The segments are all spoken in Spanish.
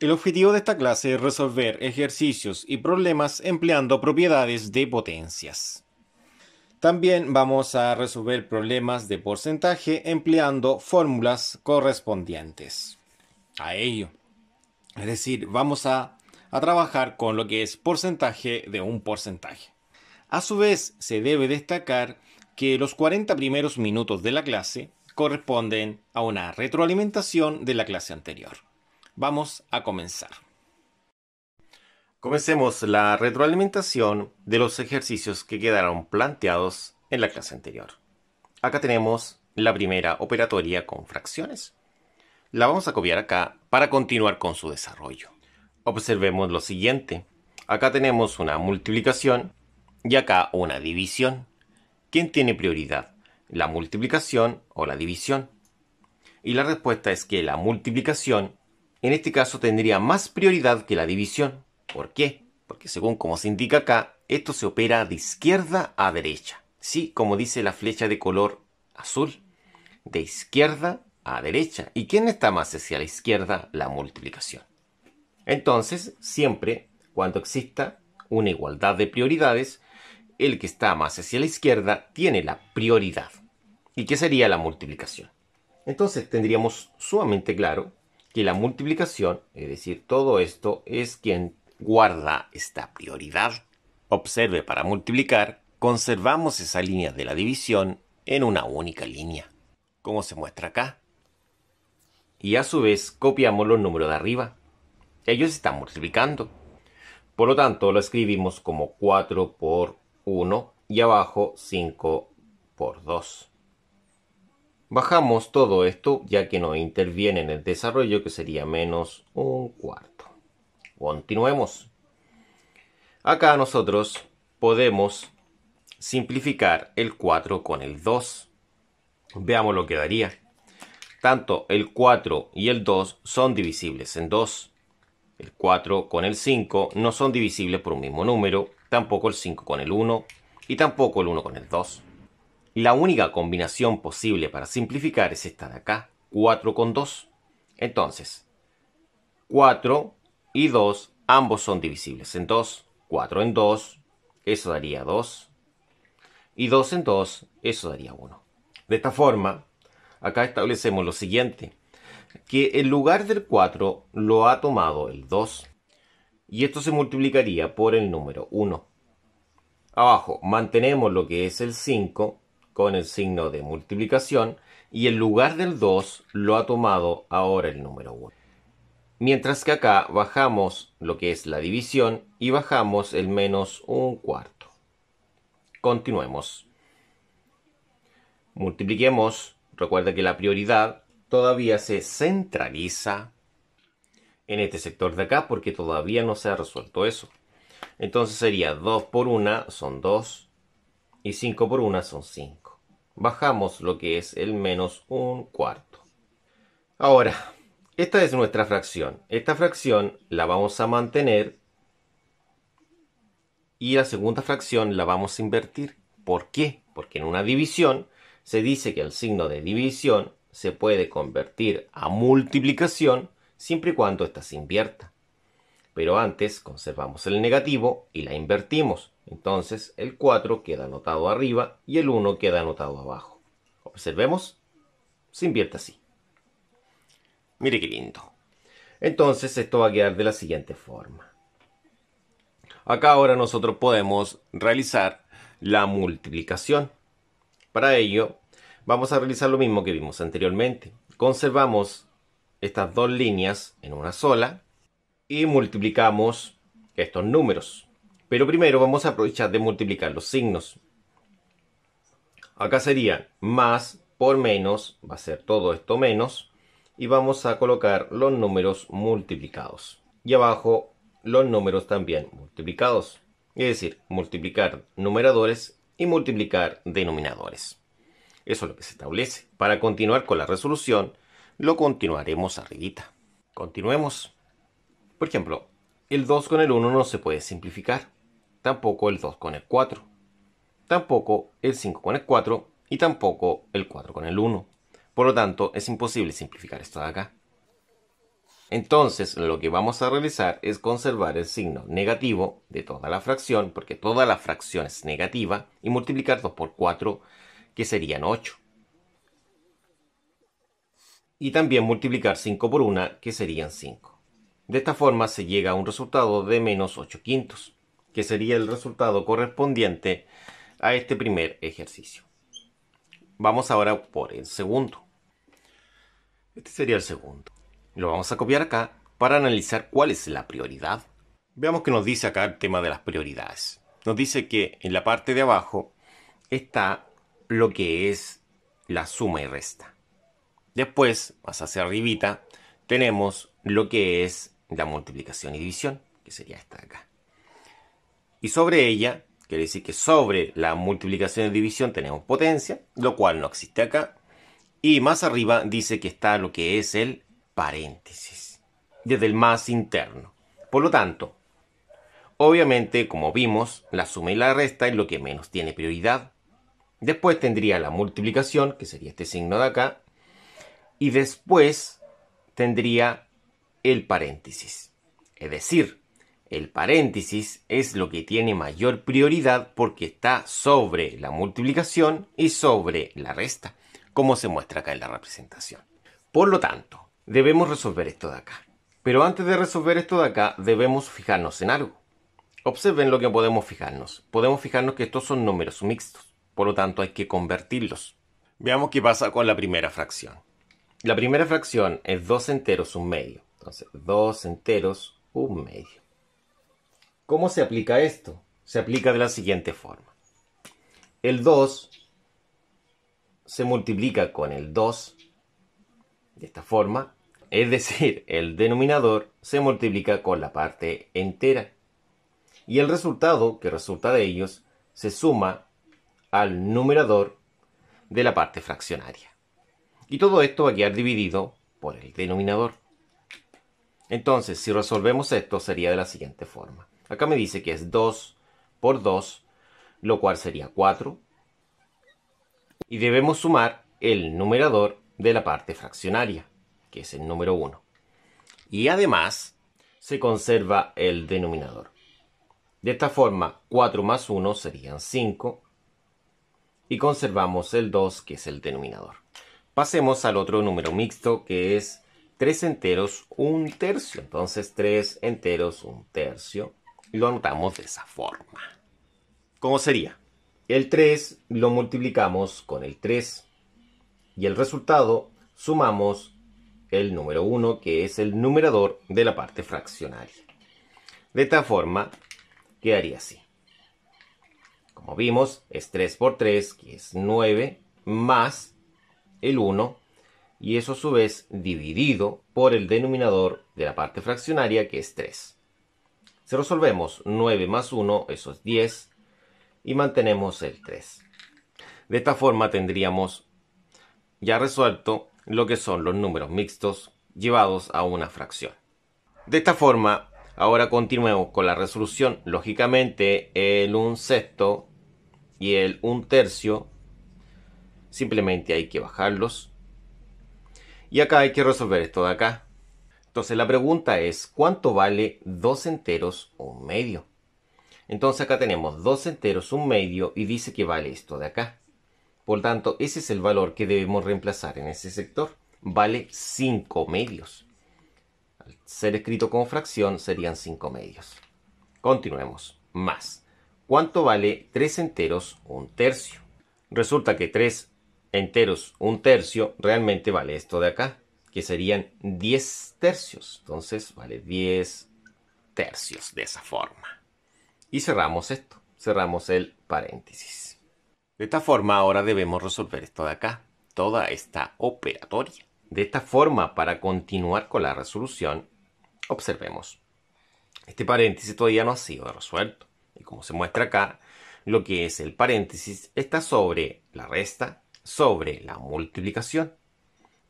El objetivo de esta clase es resolver ejercicios y problemas empleando propiedades de potencias. También vamos a resolver problemas de porcentaje empleando fórmulas correspondientes a ello. Es decir, vamos a trabajar con lo que es porcentaje de un porcentaje. A su vez, se debe destacar que los 40 primeros minutos de la clase corresponden a una retroalimentación de la clase anterior. Vamos a comenzar. Comencemos la retroalimentación de los ejercicios que quedaron planteados en la clase anterior. Acá tenemos la primera operatoria con fracciones. La vamos a copiar acá para continuar con su desarrollo. Observemos lo siguiente. Acá tenemos una multiplicación y acá una división. ¿Quién tiene prioridad? ¿La multiplicación o la división? Y la respuesta es que la multiplicación en este caso tendría más prioridad que la división. ¿Por qué? Porque según como se indica acá, esto se opera de izquierda a derecha. Sí, como dice la flecha de color azul. De izquierda a derecha. ¿Y quién está más hacia la izquierda? La multiplicación. Entonces, siempre cuando exista una igualdad de prioridades, el que está más hacia la izquierda tiene la prioridad. ¿Y qué sería la multiplicación? Entonces tendríamos sumamente claro que la multiplicación, es decir, todo esto, es quien guarda esta prioridad. Observe, para multiplicar, conservamos esa línea de la división en una única línea, como se muestra acá. Y a su vez copiamos los números de arriba. Ellos están multiplicando. Por lo tanto, lo escribimos como 4 por 1 y abajo 5 por 2. Bajamos todo esto ya que no interviene en el desarrollo, que sería menos un cuarto. Continuemos. Acá nosotros podemos simplificar el 4 con el 2. Veamos lo que daría. Tanto el 4 y el 2 son divisibles en 2. El 4 con el 5 no son divisibles por un mismo número, tampoco el 5 con el 1 y tampoco el 1 con el 2. La única combinación posible para simplificar es esta de acá, 4 con 2. Entonces, 4 y 2 ambos son divisibles en 2. 4 en 2, eso daría 2. Y 2 en 2, eso daría 1. De esta forma, acá establecemos lo siguiente, que en lugar del 4 lo ha tomado el 2. Y esto se multiplicaría por el número 1. Abajo mantenemos lo que es el 5 con el signo de multiplicación y en lugar del 2 lo ha tomado ahora el número 1. Mientras que acá bajamos lo que es la división y bajamos el menos un cuarto. Continuemos. Multipliquemos. Recuerda que la prioridad todavía se centraliza en este sector de acá porque todavía no se ha resuelto eso. Entonces sería 2 por 1 son 2 y 5 por 1 son 5. Bajamos lo que es el menos un cuarto. Ahora, esta es nuestra fracción. Esta fracción la vamos a mantener y la segunda fracción la vamos a invertir. ¿Por qué? Porque en una división se dice que el signo de división se puede convertir a multiplicación siempre y cuando ésta se invierta. Pero antes conservamos el negativo y la invertimos. Entonces el 4 queda anotado arriba y el 1 queda anotado abajo. Observemos, se invierte así. Mire qué lindo. Entonces esto va a quedar de la siguiente forma. Acá ahora nosotros podemos realizar la multiplicación. Para ello vamos a realizar lo mismo que vimos anteriormente. Conservamos estas dos líneas en una sola y multiplicamos estos números. Pero primero vamos a aprovechar de multiplicar los signos. Acá sería más por menos, va a ser todo esto menos, y vamos a colocar los números multiplicados. Y abajo los números también multiplicados. Es decir, multiplicar numeradores y multiplicar denominadores. Eso es lo que se establece. Para continuar con la resolución, lo continuaremos arribita. Continuemos. Por ejemplo, el 2 con el 1 no se puede simplificar. Tampoco el 2 con el 4. Tampoco el 5 con el 4. Y tampoco el 4 con el 1. Por lo tanto, es imposible simplificar esto de acá. Entonces, lo que vamos a realizar es conservar el signo negativo de toda la fracción, porque toda la fracción es negativa, y multiplicar 2 por 4, que serían 8. Y también multiplicar 5 por 1, que serían 5. De esta forma se llega a un resultado de menos 8 quintos, que sería el resultado correspondiente a este primer ejercicio. Vamos ahora por el segundo. Este sería el segundo. Lo vamos a copiar acá para analizar cuál es la prioridad. Veamos qué nos dice acá el tema de las prioridades. Nos dice que en la parte de abajo está lo que es la suma y resta. Después, más hacia arribita, tenemos lo que es la multiplicación y división, que sería esta de acá. Y sobre ella, quiere decir que sobre la multiplicación y división tenemos potencia, lo cual no existe acá. Y más arriba dice que está lo que es el paréntesis, desde el más interno. Por lo tanto, obviamente, como vimos, la suma y la resta es lo que menos tiene prioridad. Después tendría la multiplicación, que sería este signo de acá. Y después tendría el paréntesis. Es decir, el paréntesis es lo que tiene mayor prioridad porque está sobre la multiplicación y sobre la resta, como se muestra acá en la representación. Por lo tanto, debemos resolver esto de acá. Pero antes de resolver esto de acá, debemos fijarnos en algo. Observen lo que podemos fijarnos. Podemos fijarnos que estos son números mixtos. Por lo tanto, hay que convertirlos. Veamos qué pasa con la primera fracción. La primera fracción es 2 enteros, un medio. Entonces, 2 enteros, un medio. ¿Cómo se aplica esto? Se aplica de la siguiente forma. El 2 se multiplica con el 2 de esta forma. Es decir, el denominador se multiplica con la parte entera. Y el resultado que resulta de ellos se suma al numerador de la parte fraccionaria. Y todo esto va a quedar dividido por el denominador. Entonces, si resolvemos esto, sería de la siguiente forma. Acá me dice que es 2 por 2, lo cual sería 4. Y debemos sumar el numerador de la parte fraccionaria, que es el número 1. Y además, se conserva el denominador. De esta forma, 4 más 1 serían 5. Y conservamos el 2, que es el denominador. Pasemos al otro número mixto, que es 3 enteros, un tercio. Entonces, 3 enteros, un tercio. Y lo anotamos de esa forma. ¿Cómo sería? El 3 lo multiplicamos con el 3. Y el resultado sumamos el número 1, que es el numerador de la parte fraccionaria. De esta forma, quedaría así. Como vimos, es 3 por 3, que es 9, más el 1, y eso a su vez dividido por el denominador de la parte fraccionaria, que es 3. Si resolvemos 9 más 1, eso es 10, y mantenemos el 3. De esta forma tendríamos ya resuelto lo que son los números mixtos llevados a una fracción. De esta forma, ahora continuemos con la resolución. Lógicamente, el 1/6 y el 1/3 simplemente hay que bajarlos. Y acá hay que resolver esto de acá. Entonces la pregunta es, ¿cuánto vale 2 enteros un medio? Entonces acá tenemos 2 enteros un medio y dice que vale esto de acá. Por tanto, ese es el valor que debemos reemplazar en ese sector. Vale 5 medios. Al ser escrito como fracción serían 5 medios. Continuemos. Más. ¿Cuánto vale 3 enteros un tercio? Resulta que 3 enteros un tercio realmente vale esto de acá, que serían 10 tercios. Entonces vale 10 tercios de esa forma. Y cerramos esto. Cerramos el paréntesis. De esta forma ahora debemos resolver esto de acá. Toda esta operatoria. De esta forma, para continuar con la resolución, observemos. Este paréntesis todavía no ha sido resuelto. Y como se muestra acá, lo que es el paréntesis está sobre la resta, sobre la multiplicación.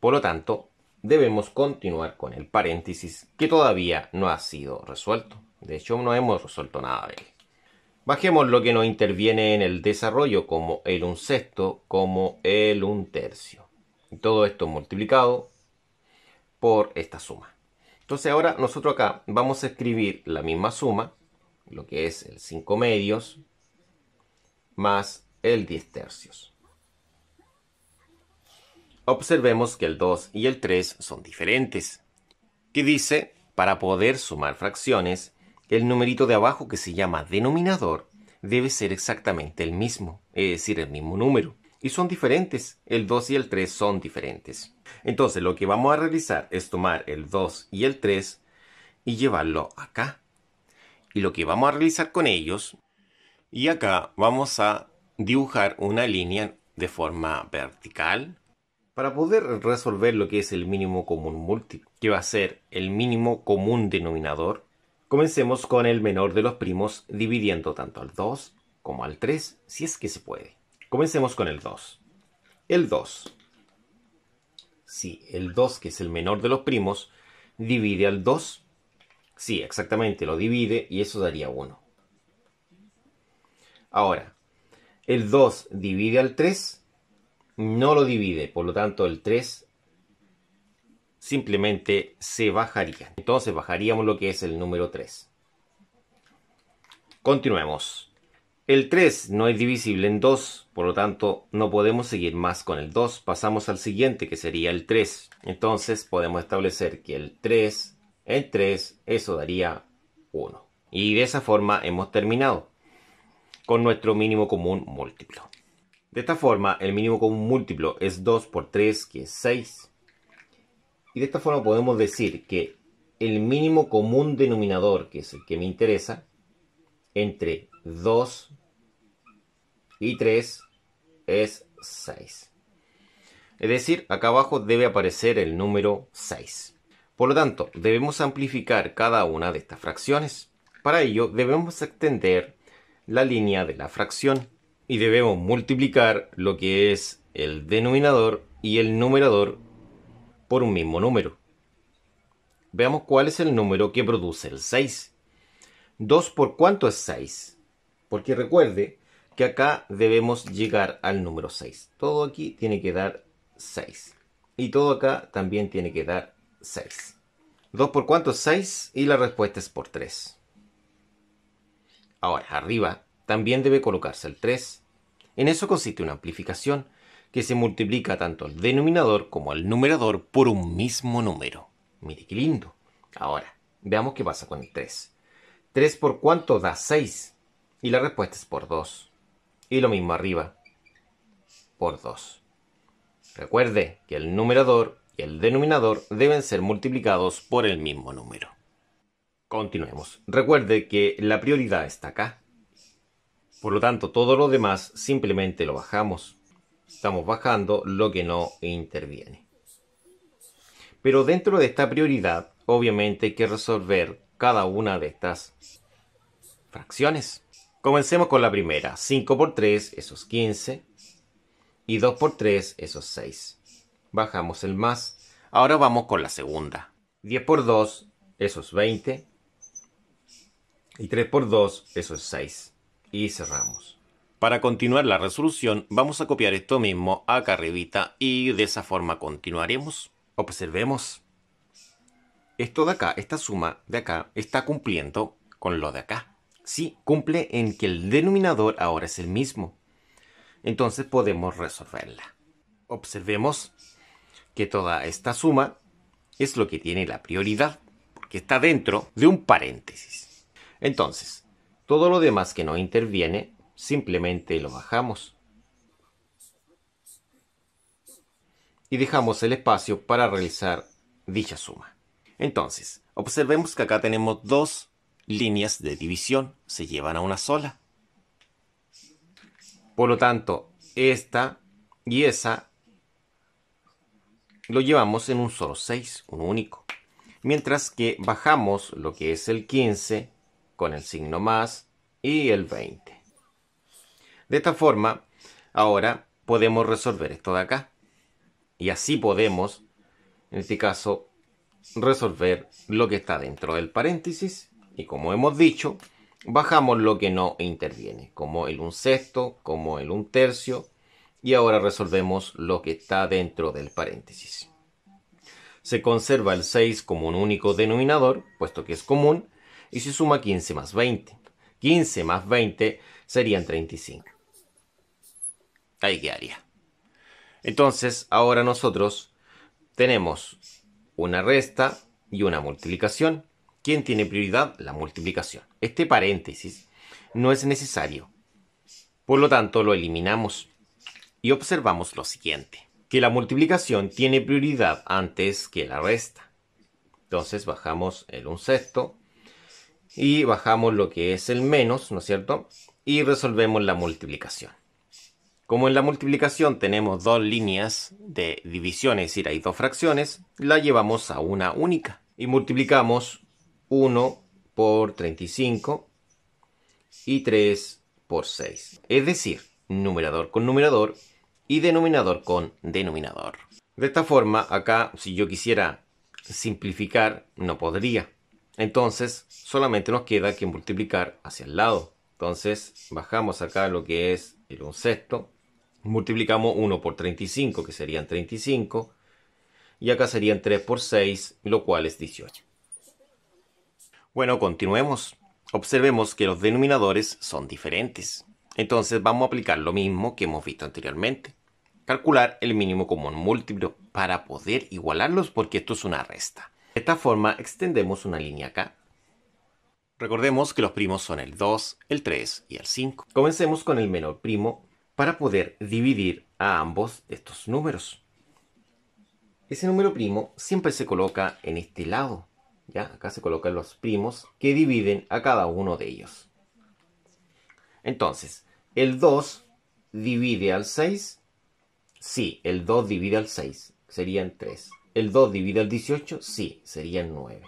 Por lo tanto, debemos continuar con el paréntesis que todavía no ha sido resuelto. De hecho, no hemos resuelto nada de él. Bajemos lo que nos interviene en el desarrollo como el 1/6, como el 1/3. Y todo esto multiplicado por esta suma. Entonces ahora nosotros acá vamos a escribir la misma suma, lo que es el 5 medios más el 10 tercios. Observemos que el 2 y el 3 son diferentes. Que dice, para poder sumar fracciones, el numerito de abajo que se llama denominador debe ser exactamente el mismo, es decir, el mismo número. Y son diferentes, el 2 y el 3 son diferentes. Entonces lo que vamos a realizar es tomar el 2 y el 3 y llevarlo acá. Y lo que vamos a realizar con ellos, y acá vamos a dibujar una línea de forma vertical para poder resolver lo que es el mínimo común múltiplo, que va a ser el mínimo común denominador. Comencemos con el menor de los primos dividiendo tanto al 2 como al 3, si es que se puede. Comencemos con el 2. El 2. Sí, el 2, que es el menor de los primos, divide al 2. Sí, exactamente, lo divide y eso daría 1. Ahora, el 2 divide al 3. No lo divide, por lo tanto el 3 simplemente se bajaría. Entonces bajaríamos lo que es el número 3. Continuemos. El 3 no es divisible en 2, por lo tanto no podemos seguir más con el 2. Pasamos al siguiente, que sería el 3. Entonces podemos establecer que el 3 en 3, eso daría 1. Y de esa forma hemos terminado con nuestro mínimo común múltiplo. De esta forma, el mínimo común múltiplo es 2 por 3, que es 6. Y de esta forma podemos decir que el mínimo común denominador, que es el que me interesa, entre 2 y 3 es 6. Es decir, acá abajo debe aparecer el número 6. Por lo tanto, debemos amplificar cada una de estas fracciones. Para ello, debemos extender la línea de la fracción y debemos multiplicar lo que es el denominador y el numerador por un mismo número. Veamos cuál es el número que produce el 6. 2 por cuánto es 6. Porque recuerde que acá debemos llegar al número 6. Todo aquí tiene que dar 6. Y todo acá también tiene que dar 6. 2 por cuánto es 6 y la respuesta es por 3. Ahora, arriba también debe colocarse el 3. En eso consiste una amplificación, que se multiplica tanto el denominador como el numerador por un mismo número. Mire qué lindo. Ahora, veamos qué pasa con el 3. 3 por cuánto da 6. Y la respuesta es por 2. Y lo mismo arriba, por 2. Recuerde que el numerador y el denominador deben ser multiplicados por el mismo número. Continuemos. Recuerde que la prioridad está acá. Por lo tanto, todo lo demás simplemente lo bajamos. Estamos bajando lo que no interviene. Pero dentro de esta prioridad, obviamente hay que resolver cada una de estas fracciones. Comencemos con la primera. 5 por 3, eso es 15. Y 2 por 3, eso es 6. Bajamos el más. Ahora vamos con la segunda. 10 por 2, eso es 20. Y 3 por 2, eso es 6. Y cerramos. Para continuar la resolución, vamos a copiar esto mismo acá arribita y de esa forma continuaremos. Observemos. Esto de acá, esta suma de acá, está cumpliendo con lo de acá. Sí, cumple en que el denominador ahora es el mismo. Entonces podemos resolverla. Observemos que toda esta suma es lo que tiene la prioridad, porque está dentro de un paréntesis. Entonces, todo lo demás que no interviene, simplemente lo bajamos. Y dejamos el espacio para realizar dicha suma. Entonces, observemos que acá tenemos dos líneas de división, se llevan a una sola. Por lo tanto, esta y esa lo llevamos en un solo 6, un único. Mientras que bajamos lo que es el 15 con el signo más y el 20. De esta forma, ahora podemos resolver esto de acá. Y así podemos, en este caso, resolver lo que está dentro del paréntesis. Y como hemos dicho, bajamos lo que no interviene, como el 1/6, como el 1/3. Y ahora resolvemos lo que está dentro del paréntesis. Se conserva el 6 como un único denominador, puesto que es común, y se suma 15 más 20. 15 más 20 serían 35. Ahí quedaría. Entonces, ahora nosotros tenemos una resta y una multiplicación. ¿Quién tiene prioridad? La multiplicación. Este paréntesis no es necesario. Por lo tanto, lo eliminamos y observamos lo siguiente, que la multiplicación tiene prioridad antes que la resta. Entonces bajamos el 1/6 y bajamos lo que es el menos, ¿no es cierto? Y resolvemos la multiplicación. Como en la multiplicación tenemos dos líneas de división, es decir, hay dos fracciones, la llevamos a una única. Y multiplicamos 1 por 35 y 3 por 6. Es decir, numerador con numerador y denominador con denominador. De esta forma, acá, si yo quisiera simplificar, no podría. Entonces, solamente nos queda que multiplicar hacia el lado. Entonces, bajamos acá lo que es el 1/6. Multiplicamos 1 por 35, que serían 35. Y acá serían 3 por 6, lo cual es 18. Bueno, continuemos. Observemos que los denominadores son diferentes. Entonces vamos a aplicar lo mismo que hemos visto anteriormente. Calcular el mínimo común múltiplo para poder igualarlos, porque esto es una resta. De esta forma extendemos una línea acá. Recordemos que los primos son el 2, el 3 y el 5. Comencemos con el menor primo para poder dividir a ambos de estos números. Ese número primo siempre se coloca en este lado. ¿Ya? Acá se colocan los primos que dividen a cada uno de ellos. Entonces, ¿el 2 divide al 6? Sí, el 2 divide al 6. Serían 3. ¿El 2 divide al 18? Sí, serían 9.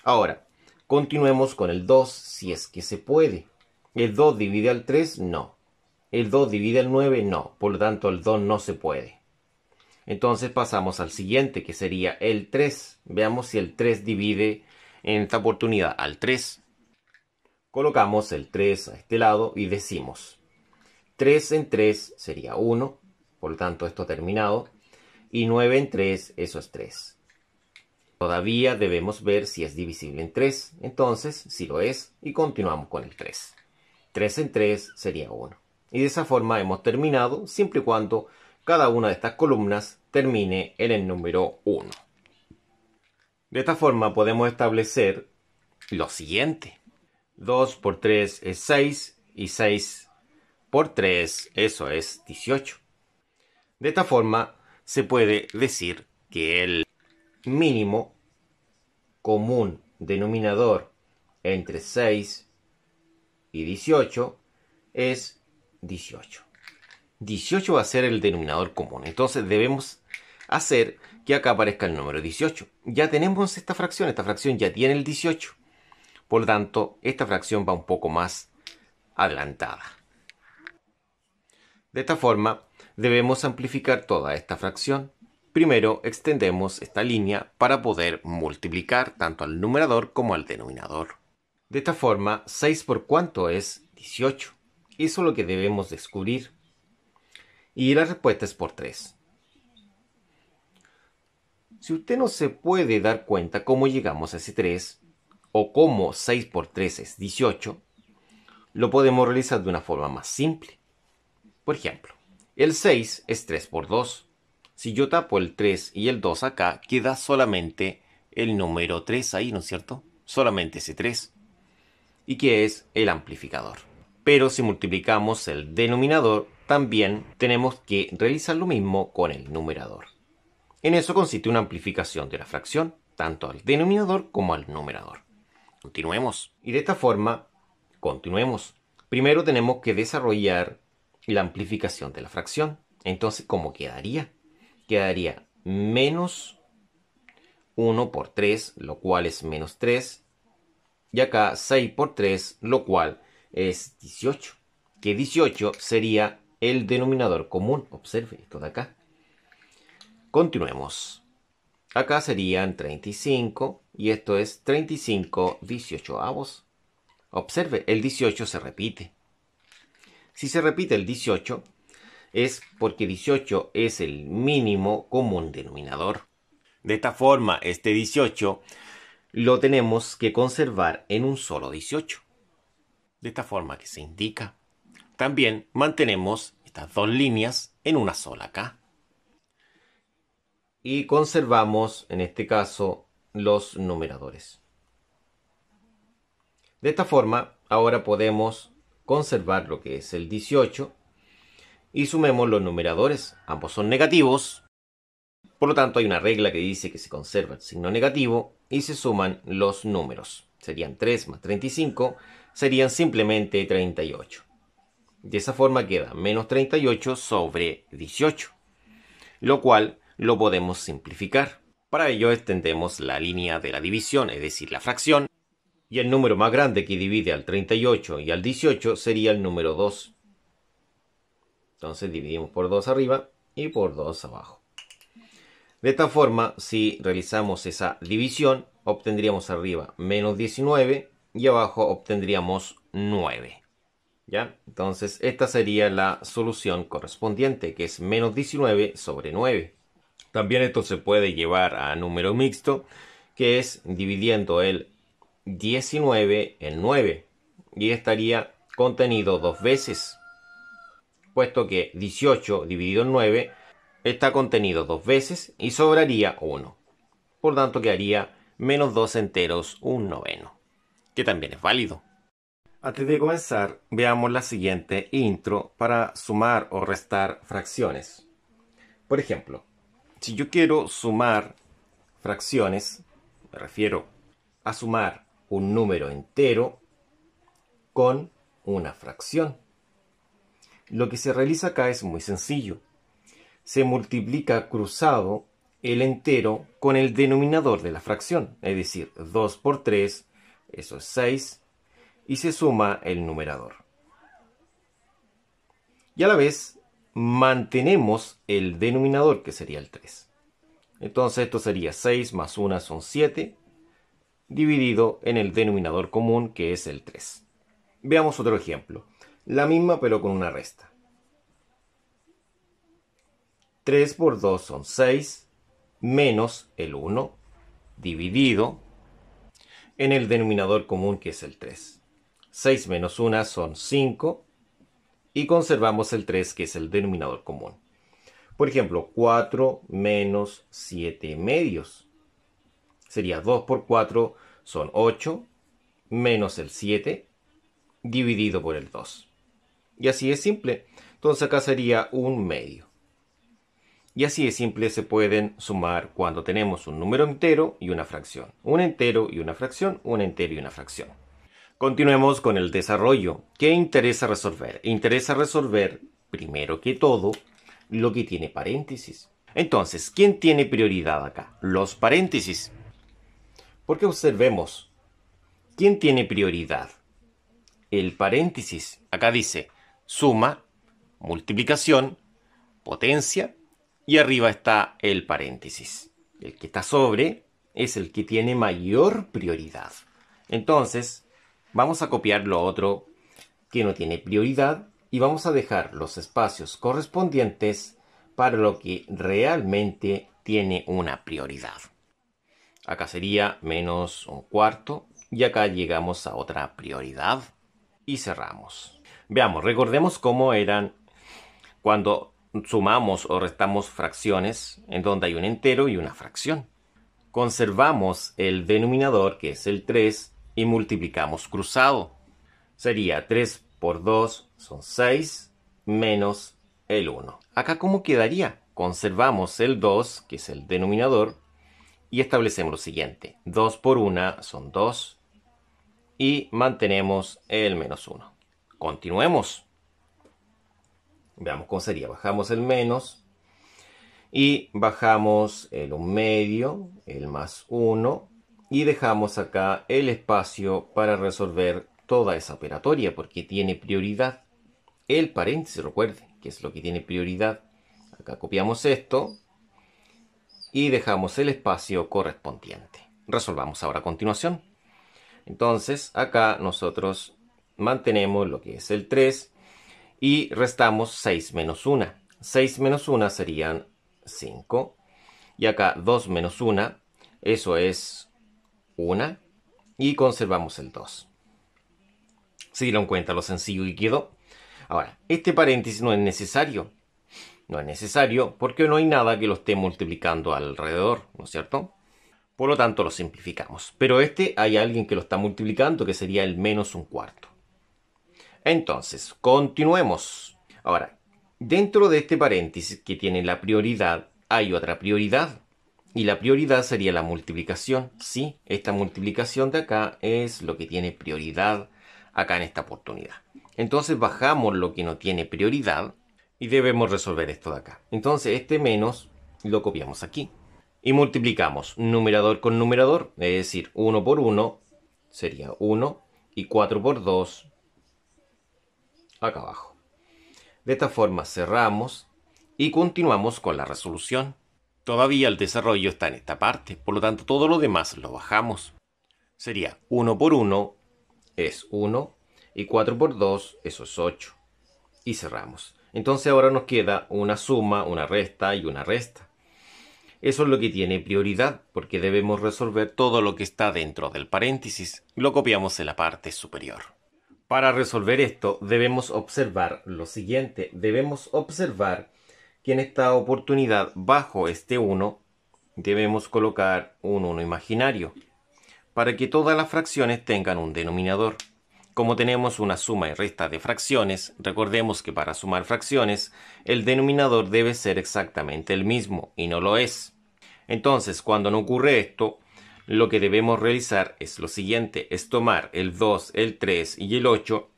Ahora, continuemos con el 2 si es que se puede. ¿El 2 divide al 3? No. ¿El 2 divide al 9? No. Por lo tanto, el 2 no se puede. Entonces pasamos al siguiente, que sería el 3. Veamos si el 3 divide en esta oportunidad al 3. Colocamos el 3 a este lado y decimos 3 en 3 sería 1. Por lo tanto, esto ha terminado. Y 9 en 3, eso es 3. Todavía debemos ver si es divisible en 3. Entonces, si lo es, y continuamos con el 3. 3 en 3 sería 1. Y de esa forma hemos terminado, siempre y cuando cada una de estas columnas termine en el número 1. De esta forma podemos establecer lo siguiente. 2 por 3 es 6 y 6 por 3, eso es 18. De esta forma se puede decir que el mínimo común denominador entre 6 y 18 es 18. 18 va a ser el denominador común. Entonces debemos hacer que acá aparezca el número 18. Ya tenemos esta fracción ya tiene el 18. Por lo tanto, esta fracción va un poco más adelantada. De esta forma, debemos amplificar toda esta fracción. Primero extendemos esta línea para poder multiplicar tanto al numerador como al denominador. De esta forma, 6 por cuánto es 18. Eso es lo que debemos descubrir. Y la respuesta es por 3. Si usted no se puede dar cuenta cómo llegamos a ese 3, o cómo 6 por 3 es 18, lo podemos realizar de una forma más simple. Por ejemplo, el 6 es 3 por 2. Si yo tapo el 3 y el 2 acá, queda solamente el número 3 ahí, ¿no es cierto? Solamente ese 3. ¿Y qué es el amplificador? Pero si multiplicamos el denominador, también tenemos que realizar lo mismo con el numerador. En eso consiste una amplificación de la fracción, tanto al denominador como al numerador. Continuemos. Y de esta forma, continuemos. Primero tenemos que desarrollar la amplificación de la fracción. Entonces, ¿cómo quedaría? Quedaría menos 1 por 3, lo cual es menos 3. Y acá 6 por 3, lo cual es 18. Que 18 sería el denominador común. Observe esto de acá. Continuemos. Acá serían 35 y esto es 35 18avos. Observe, el 18 se repite. Si se repite el 18 es porque 18 es el mínimo común denominador. De esta forma, este 18 lo tenemos que conservar en un solo 18. De esta forma que se indica. También mantenemos estas dos líneas en una sola acá. Y conservamos, en este caso, los numeradores. De esta forma, ahora podemos conservar lo que es el 18 y sumemos los numeradores. Ambos son negativos. Por lo tanto, hay una regla que dice que se conserva el signo negativo y se suman los números. Serían 3 más 35, serían simplemente 38. De esa forma queda menos 38 sobre 18, lo cual lo podemos simplificar. Para ello extendemos la línea de la división, es decir, la fracción, y el número más grande que divide al 38 y al 18 sería el número 2. Entonces dividimos por 2 arriba y por 2 abajo. De esta forma, si realizamos esa división, obtendríamos arriba menos 19 y abajo obtendríamos 9. ¿Ya? Entonces, esta sería la solución correspondiente, que es menos 19 sobre 9. También esto se puede llevar a número mixto, que es dividiendo el 19 en 9. Y estaría contenido dos veces, puesto que 18 dividido en 9 está contenido dos veces y sobraría 1. Por tanto, quedaría menos 2 enteros, un noveno, que también es válido. Antes de comenzar, veamos la siguiente intro para sumar o restar fracciones. Por ejemplo, si yo quiero sumar fracciones, me refiero a sumar un número entero con una fracción. Lo que se realiza acá es muy sencillo. Se multiplica cruzado el entero con el denominador de la fracción, es decir, 2 por 3, eso es 6, y se suma el numerador. Y a la vez mantenemos el denominador, que sería el 3. Entonces esto sería 6 más 1 son 7, dividido en el denominador común, que es el 3. Veamos otro ejemplo. La misma pero con una resta. 3 por 2 son 6, menos el 1, dividido en el denominador común, que es el 3. 6 menos 1 son 5, y conservamos el 3, que es el denominador común. Por ejemplo, 4 menos 7 medios. Sería 2 por 4 son 8, menos el 7, dividido por el 2. Y así es simple. Entonces acá sería un medio. Y así de simple se pueden sumar cuando tenemos un número entero y una fracción. Un entero y una fracción, un entero y una fracción. Continuemos con el desarrollo. ¿Qué interesa resolver? Interesa resolver, primero que todo, lo que tiene paréntesis. Entonces, ¿quién tiene prioridad acá? Los paréntesis. Porque observemos, ¿quién tiene prioridad? El paréntesis. Acá dice suma, multiplicación, potencia, y arriba está el paréntesis. El que está sobre es el que tiene mayor prioridad. Entonces, vamos a copiar lo otro que no tiene prioridad y vamos a dejar los espacios correspondientes para lo que realmente tiene una prioridad. Acá sería menos un cuarto y acá llegamos a otra prioridad y cerramos. Veamos, recordemos cómo eran cuando sumamos o restamos fracciones en donde hay un entero y una fracción. Conservamos el denominador, que es el 3, y multiplicamos cruzado. Sería 3 por 2 son 6, menos el 1. Acá, ¿cómo quedaría? Conservamos el 2, que es el denominador, y establecemos lo siguiente. 2 por 1 son 2, y mantenemos el menos 1. Continuemos. Veamos cómo sería. Bajamos el menos y bajamos el 1 medio, el más 1, y dejamos acá el espacio para resolver toda esa operatoria porque tiene prioridad. El paréntesis, recuerden, que es lo que tiene prioridad. Acá copiamos esto y dejamos el espacio correspondiente. Resolvamos ahora a continuación. Entonces, acá nosotros mantenemos lo que es el 3 y restamos 6 menos 1. 6 menos 1 serían 5. Y acá 2 menos 1, eso es 1. Y conservamos el 2. ¿Se dieron cuenta lo sencillo que quedó? Ahora, este paréntesis no es necesario. No es necesario porque no hay nada que lo esté multiplicando alrededor, ¿no es cierto? Por lo tanto, lo simplificamos. Pero este hay alguien que lo está multiplicando, que sería el menos un cuarto. Entonces, continuemos. Ahora, dentro de este paréntesis que tiene la prioridad, hay otra prioridad. Y la prioridad sería la multiplicación. Sí, esta multiplicación de acá es lo que tiene prioridad acá en esta oportunidad. Entonces bajamos lo que no tiene prioridad y debemos resolver esto de acá. Entonces este menos lo copiamos aquí. Y multiplicamos numerador con numerador, es decir, 1 por 1 sería 1 y 4 por 2 acá abajo. De esta forma cerramos y continuamos con la resolución. Todavía el desarrollo está en esta parte, por lo tanto todo lo demás lo bajamos. Sería 1 por 1 es 1 y 4 por 2 eso es 8. Y cerramos. Entonces ahora nos queda una suma, una resta y una resta. Eso es lo que tiene prioridad, porque debemos resolver todo lo que está dentro del paréntesis. Lo copiamos en la parte superior. Para resolver esto debemos observar lo siguiente. Debemos observar que en esta oportunidad, bajo este 1, debemos colocar un 1 imaginario, para que todas las fracciones tengan un denominador. Como tenemos una suma y resta de fracciones, recordemos que para sumar fracciones, el denominador debe ser exactamente el mismo, y no lo es. Entonces, cuando no ocurre esto, lo que debemos realizar es lo siguiente, es tomar el 2, el 3 y el 8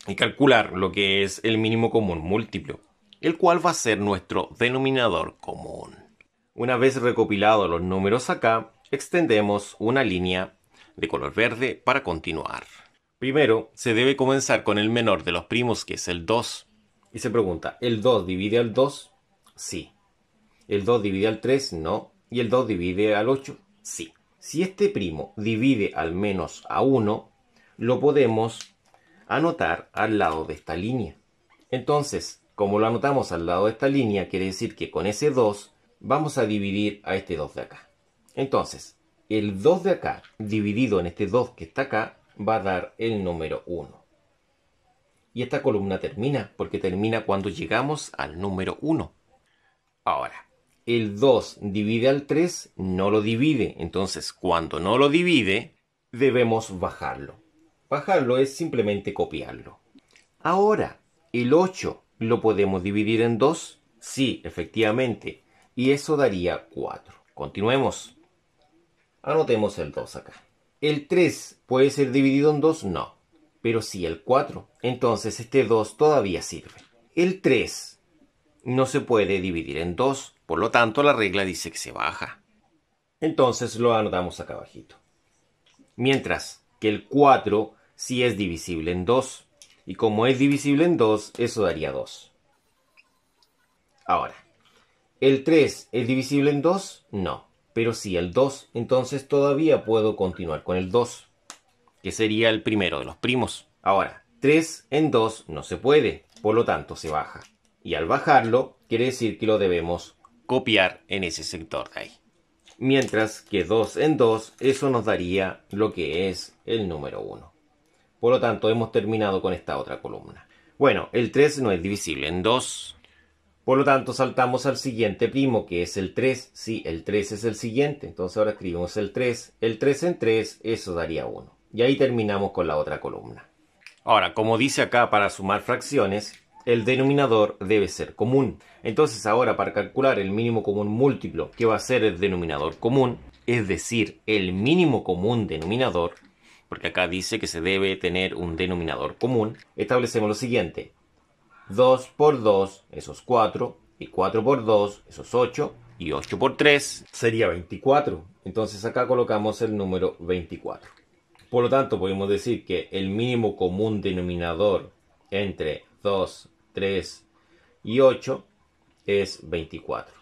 y calcular lo que es el mínimo común múltiplo, el cual va a ser nuestro denominador común. Una vez recopilados los números acá, extendemos una línea de color verde para continuar. Primero, se debe comenzar con el menor de los primos, que es el 2. Y se pregunta, ¿el 2 divide al 2? Sí. ¿El 2 divide al 3? No. ¿Y el 2 divide al 8? Sí. Si este primo divide al menos a 1, lo podemos anotar al lado de esta línea. Entonces, como lo anotamos al lado de esta línea, quiere decir que con ese 2 vamos a dividir a este 2 de acá. Entonces, el 2 de acá dividido en este 2 que está acá va a dar el número 1. Y esta columna termina porque termina cuando llegamos al número 1. Ahora, el 2 divide al 3, no lo divide. Entonces, cuando no lo divide, debemos bajarlo. Bajarlo es simplemente copiarlo. Ahora, el 8 lo podemos dividir en 2. Sí, efectivamente. Y eso daría 4. Continuemos. Anotemos el 2 acá. ¿El 3 puede ser dividido en 2? No. Pero sí el 4. Entonces este 2 todavía sirve. El 3 no se puede dividir en 2. Por lo tanto, la regla dice que se baja. Entonces lo anotamos acá abajito. Mientras que el 4 sí es divisible en 2. Y como es divisible en 2, eso daría 2. Ahora, ¿el 3 es divisible en 2? No. Pero sí el 2, entonces todavía puedo continuar con el 2, que sería el primero de los primos. Ahora, 3 en 2 no se puede, por lo tanto se baja. Y al bajarlo, quiere decir que lo debemos copiar en ese sector de ahí. Mientras que 2 en 2, eso nos daría lo que es el número 1. Por lo tanto, hemos terminado con esta otra columna. Bueno, el 3 no es divisible en 2. Por lo tanto, saltamos al siguiente primo, que es el 3. Sí, el 3 es el siguiente. Entonces ahora escribimos el 3. El 3 en 3, eso daría 1. Y ahí terminamos con la otra columna. Ahora, como dice acá, para sumar fracciones, el denominador debe ser común. Entonces ahora, para calcular el mínimo común múltiplo, que va a ser el denominador común, es decir, el mínimo común denominador, porque acá dice que se debe tener un denominador común, establecemos lo siguiente. 2 por 2, eso es 4, y 4 por 2, eso es 8, y 8 por 3 sería 24. Entonces acá colocamos el número 24. Por lo tanto, podemos decir que el mínimo común denominador entre 2, 3 y 8 es 24.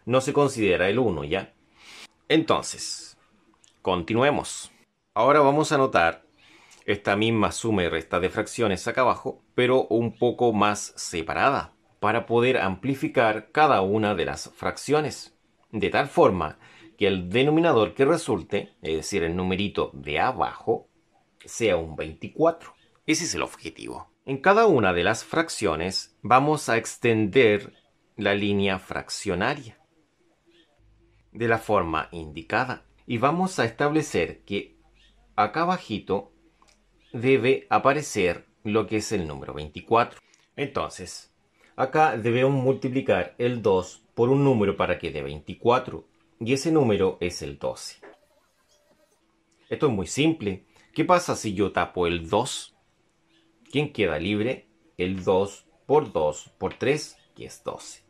No se considera el 1, ¿ya? Entonces, continuemos. Ahora vamos a anotar esta misma suma y resta de fracciones acá abajo, pero un poco más separada, para poder amplificar cada una de las fracciones. de tal forma que el denominador que resulte, es decir, el numerito de abajo, sea un 24. Ese es el objetivo. En cada una de las fracciones vamos a extender la línea fraccionaria de la forma indicada y vamos a establecer que acá abajito debe aparecer lo que es el número 24. Entonces, acá debemos multiplicar el 2 por un número para que dé 24 y ese número es el 12. Esto es muy simple. ¿Qué pasa si yo tapo el 2? ¿Quién queda libre? El 2 por 3, que es 12.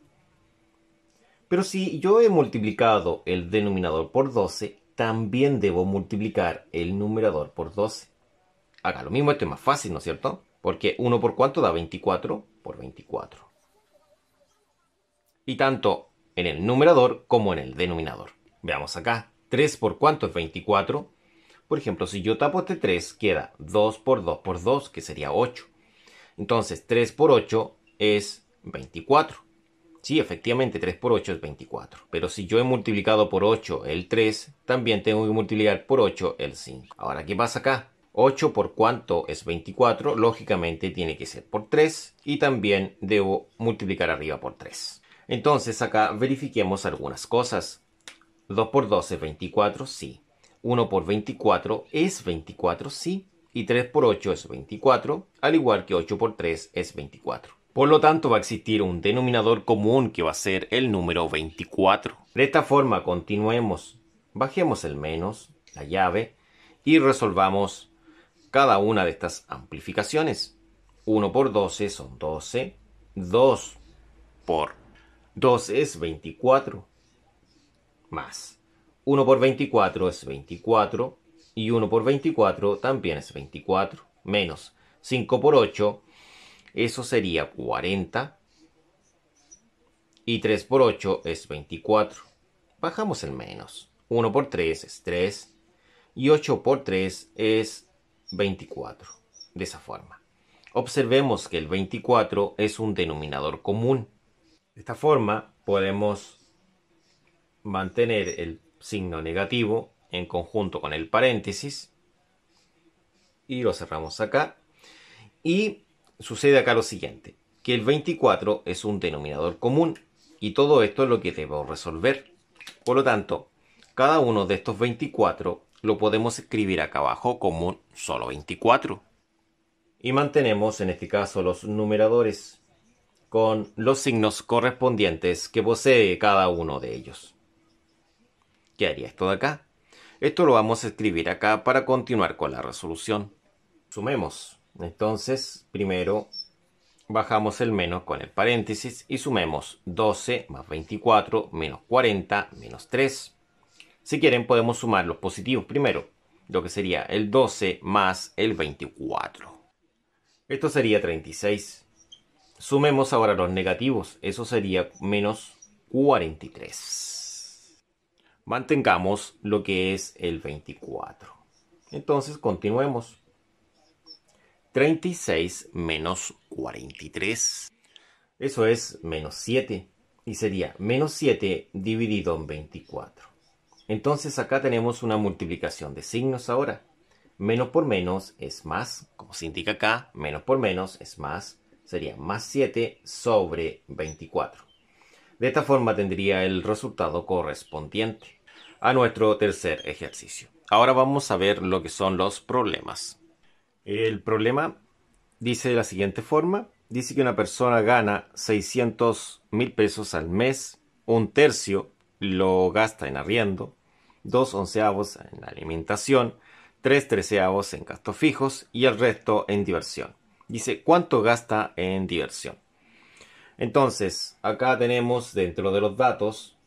Pero si yo he multiplicado el denominador por 12, también debo multiplicar el numerador por 12. Acá lo mismo, esto es más fácil, ¿no es cierto? Porque 1 por cuánto da 24 por 24. Y tanto en el numerador como en el denominador. Veamos acá. 3 por cuánto es 24. Por ejemplo, si yo tapo este 3, queda 2 por 2 por 2, que sería 8. Entonces, 3 por 8 es 24. Sí, efectivamente, 3 por 8 es 24. Pero si yo he multiplicado por 8 el 3, también tengo que multiplicar por 8 el 5. Ahora, ¿qué pasa acá? 8 por cuánto es 24, lógicamente tiene que ser por 3 y también debo multiplicar arriba por 3. Entonces acá verifiquemos algunas cosas. 2 por 2 es 24, sí. 1 por 24 es 24, sí. Y 3 por 8 es 24, al igual que 8 por 3 es 24. Por lo tanto, va a existir un denominador común que va a ser el número 24. De esta forma, continuemos. Bajemos el menos, la llave, y resolvamos cada una de estas amplificaciones. 1 por 12 son 12. 2 por 2 es 24. Más 1 por 24 es 24. Y 1 por 24 también es 24. Menos 5 por 8, eso sería 40. Y 3 por 8 es 24. Bajamos el menos. 1 por 3 es 3. Y 8 por 3 es 24. De esa forma. Observemos que el 24 es un denominador común. De esta forma podemos mantener el signo negativo en conjunto con el paréntesis. Y lo cerramos acá. Y sucede acá lo siguiente. Que el 24 es un denominador común. Y todo esto es lo que debo resolver. Por lo tanto, cada uno de estos 24 lo podemos escribir acá abajo como un solo 24. Y mantenemos en este caso los numeradores con los signos correspondientes que posee cada uno de ellos. ¿Qué haría esto de acá? Esto lo vamos a escribir acá para continuar con la resolución. Sumemos. Entonces, primero bajamos el menos con el paréntesis y sumemos 12 más 24 menos 40 menos 3. Si quieren podemos sumar los positivos primero, lo que sería el 12 más el 24. Esto sería 36. Sumemos ahora los negativos, eso sería menos 43. Mantengamos lo que es el 24. Entonces continuemos. 36 menos 43. Eso es menos 7. Y sería menos 7 dividido en 24. Entonces acá tenemos una multiplicación de signos ahora. Menos por menos es más, como se indica acá, menos por menos es más, sería más 7 sobre 24. De esta forma tendría el resultado correspondiente a nuestro tercer ejercicio. Ahora vamos a ver lo que son los problemas. El problema dice de la siguiente forma. Dice que una persona gana 600.000 pesos al mes, un tercio lo gasta en arriendo, 2/11 en alimentación, 3/13 en gastos fijos y el resto en diversión. Dice, ¿cuánto gasta en diversión? Entonces, acá tenemos dentro de los datos,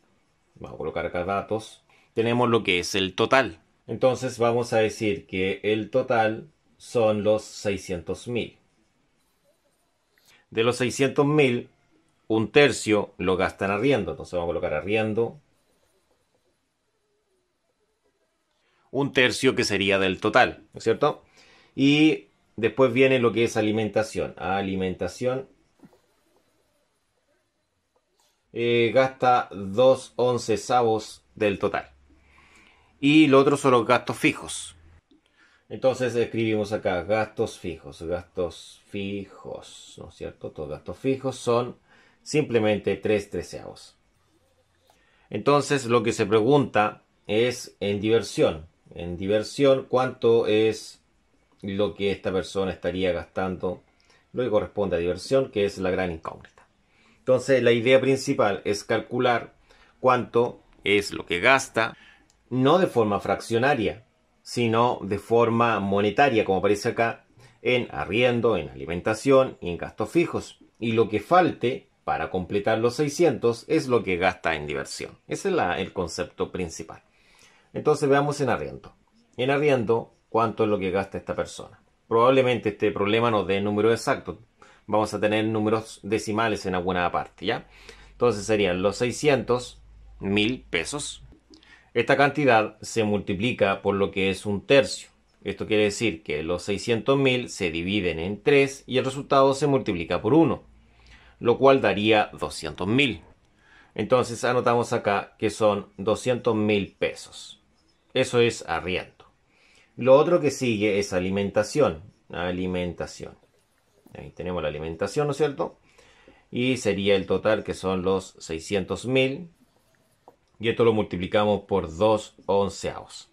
vamos a colocar acá datos, tenemos lo que es el total. Entonces vamos a decir que el total son los 600.000. De los 600.000, un tercio lo gasta en arriendo. Entonces vamos a colocar arriendo. Un tercio que sería del total, ¿no es cierto? Y después viene lo que es alimentación. Alimentación. gasta 2/11 del total. Y lo otro son los gastos fijos. Entonces escribimos acá gastos fijos, ¿no es cierto? Todos gastos fijos son simplemente 3/13. Entonces lo que se pregunta es en diversión. En diversión, ¿cuánto es lo que esta persona estaría gastando? Lo que corresponde a diversión, que es la gran incógnita. Entonces la idea principal es calcular cuánto es lo que gasta, no de forma fraccionaria, sino de forma monetaria, como aparece acá, en arriendo, en alimentación y en gastos fijos. Y lo que falte para completar los 600 es lo que gasta en diversión. Ese es el concepto principal. Entonces veamos en arriendo. En arriendo, ¿cuánto es lo que gasta esta persona? Probablemente este problema nos dé números exactos. Vamos a tener números decimales en alguna parte, ¿ya? Entonces serían los 600.000 pesos. Esta cantidad se multiplica por lo que es un tercio. Esto quiere decir que los 600.000 se dividen en 3 y el resultado se multiplica por 1, lo cual daría 200.000. Entonces anotamos acá que son 200.000 pesos. Eso es arriendo. Lo otro que sigue es alimentación. Alimentación. Ahí tenemos la alimentación, ¿no es cierto? Y sería el total que son los 600.000. Y esto lo multiplicamos por 2/11.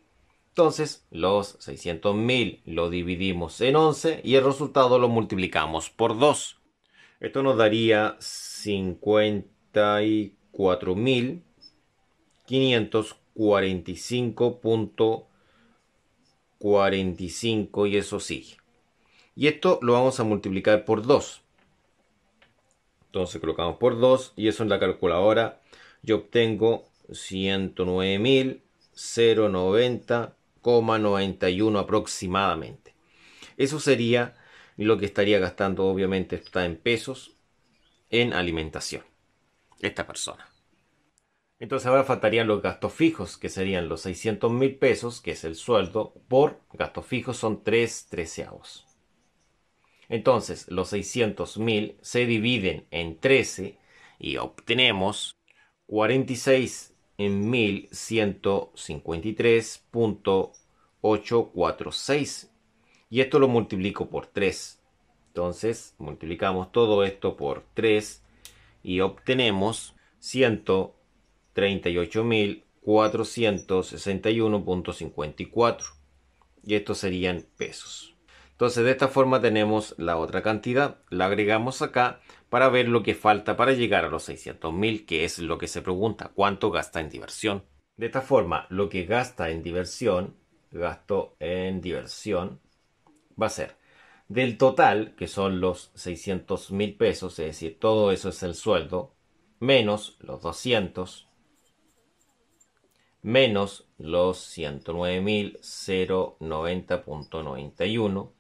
Entonces, los 600.000 lo dividimos en 11 y el resultado lo multiplicamos por 2. Esto nos daría 54.545.45 y eso sigue. Y esto lo vamos a multiplicar por 2. Entonces colocamos por 2 y eso en la calculadora yo obtengo 109.090,91 aproximadamente. Eso sería lo que estaría gastando, obviamente esto está en pesos, en alimentación esta persona. Entonces ahora faltarían los gastos fijos, que serían los 600.000 pesos, que es el sueldo, por gastos fijos son 3/13. Entonces los 600.000 se dividen en 13 y obtenemos 46 en 1153.846. Y esto lo multiplico por 3. Entonces multiplicamos todo esto por 3 y obtenemos 138.461.54. Y estos serían pesos. Entonces de esta forma tenemos la otra cantidad. La agregamos acá para ver lo que falta para llegar a los 600.000, que es lo que se pregunta, ¿cuánto gasta en diversión? De esta forma, lo que gasta en diversión, gasto en diversión, va a ser del total, que son los 600.000 pesos, es decir, todo eso es el sueldo, menos los 200, menos los 109.090.91,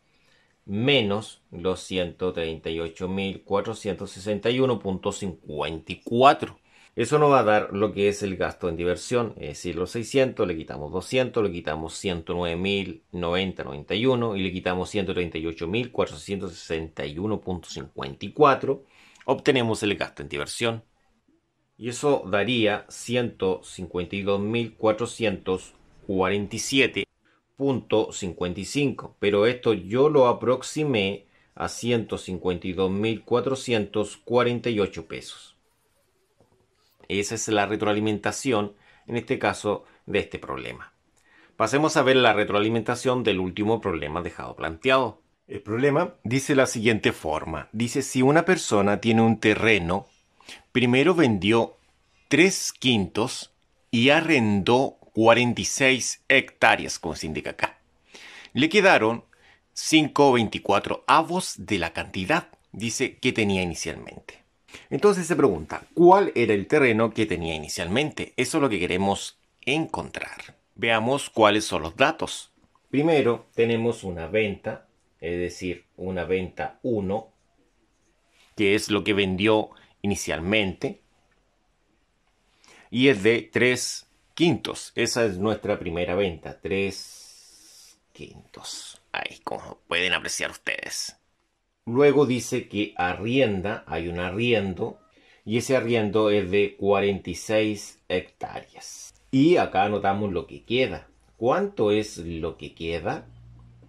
menos los 138.461.54. Eso nos va a dar lo que es el gasto en diversión, es decir, los 600, le quitamos 200, le quitamos 109.090.91 y le quitamos 138.461.54. Obtenemos el gasto en diversión. Y eso daría 152.447.55. Pero esto yo lo aproximé a 152.448 pesos. Esa es la retroalimentación, en este caso, de este problema. Pasemos a ver la retroalimentación del último problema dejado planteado. El problema dice la siguiente forma. Dice, si una persona tiene un terreno, primero vendió 3/5 y arrendó 46 hectáreas, como se indica acá. Le quedaron 5/24 de la cantidad, dice, que tenía inicialmente. Entonces se pregunta, ¿cuál era el terreno que tenía inicialmente? Eso es lo que queremos encontrar. Veamos cuáles son los datos. Primero tenemos una venta, es decir, una venta 1, que es lo que vendió inicialmente, y es de 3/5. Esa es nuestra primera venta, 3/5. Ahí, como pueden apreciar ustedes. Luego dice que arrienda, hay un arriendo, y ese arriendo es de 46 hectáreas. Y acá anotamos lo que queda. ¿Cuánto es lo que queda?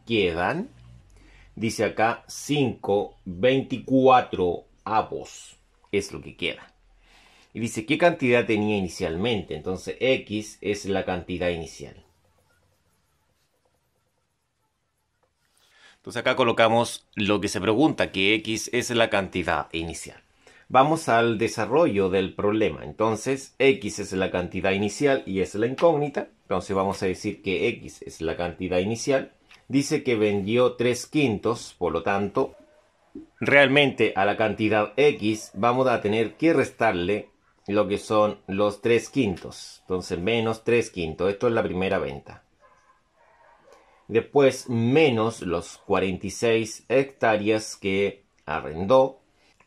Quedan, dice acá, 5,24 avos. Es lo que queda. Y dice, ¿qué cantidad tenía inicialmente? Entonces, X es la cantidad inicial. Entonces acá colocamos lo que se pregunta, que X es la cantidad inicial. Vamos al desarrollo del problema. Entonces, X es la cantidad inicial y es la incógnita. Entonces vamos a decir que X es la cantidad inicial. Dice que vendió 3/5, por lo tanto, realmente a la cantidad X vamos a tener que restarle lo que son los 3/5. Entonces, menos 3/5. Esto es la primera venta. Después, menos los 46 hectáreas que arrendó.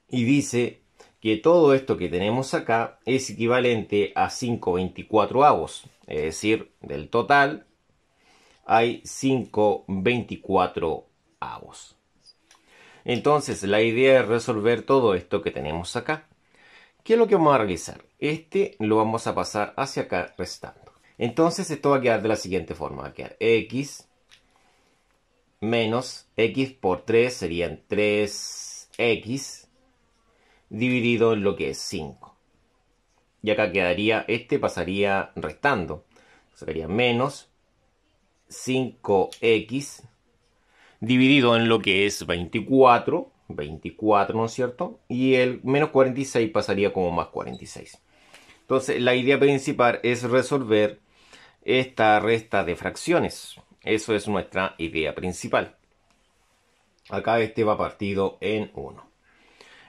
Y dice que todo esto que tenemos acá es equivalente a 5,24 avos. Es decir, del total hay 5,24 avos. Entonces, la idea es resolver todo esto que tenemos acá. ¿Qué es lo que vamos a realizar? Este lo vamos a pasar hacia acá restando. Entonces, esto va a quedar de la siguiente forma. Va a quedar X menos X por 3 serían 3X dividido en lo que es 5. Y acá quedaría, este pasaría restando. Sería menos 5X dividido en lo que es 24, ¿no es cierto? Y el menos 46 pasaría como más 46. Entonces, la idea principal es resolver esta resta de fracciones. Eso es nuestra idea principal. Acá este va partido en 1.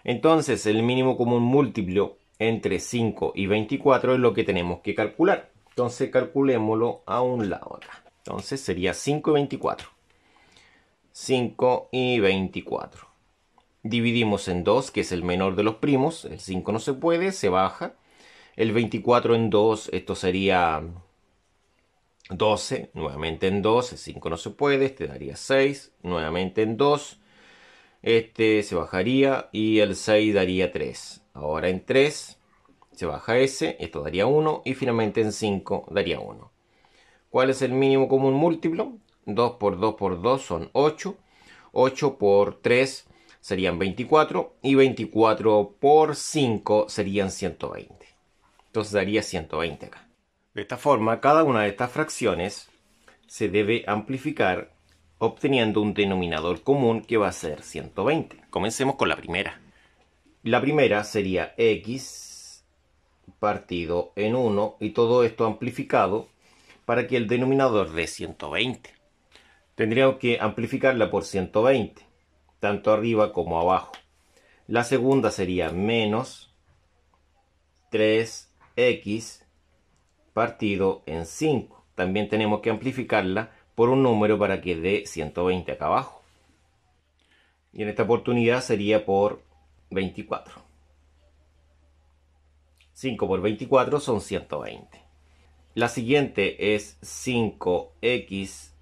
Entonces, el mínimo común múltiplo entre 5 y 24 es lo que tenemos que calcular. Entonces, calculémoslo a un lado acá. Entonces, sería 5 y 24. 5 y 24. Dividimos en 2, que es el menor de los primos. El 5 no se puede, se baja. El 24 en 2, esto sería 12. Nuevamente en 2, el 5 no se puede. Este daría 6. Nuevamente en 2. Este se bajaría y el 6 daría 3. Ahora en 3 se baja ese, esto daría 1 y finalmente en 5 daría 1. ¿Cuál es el mínimo común múltiplo? 2 por 2 por 2 son 8. 8 por 3 serían 24 y 24 por 5 serían 120. Entonces daría 120 acá. De esta forma, cada una de estas fracciones se debe amplificar obteniendo un denominador común que va a ser 120. Comencemos con la primera. La primera sería X partido en 1 y todo esto amplificado para que el denominador dé 120. Tendríamos que amplificarla por 120, tanto arriba como abajo. La segunda sería menos 3X partido en 5. También tenemos que amplificarla por un número para que dé 120 acá abajo. Y en esta oportunidad sería por 24. 5 por 24 son 120. La siguiente es 5X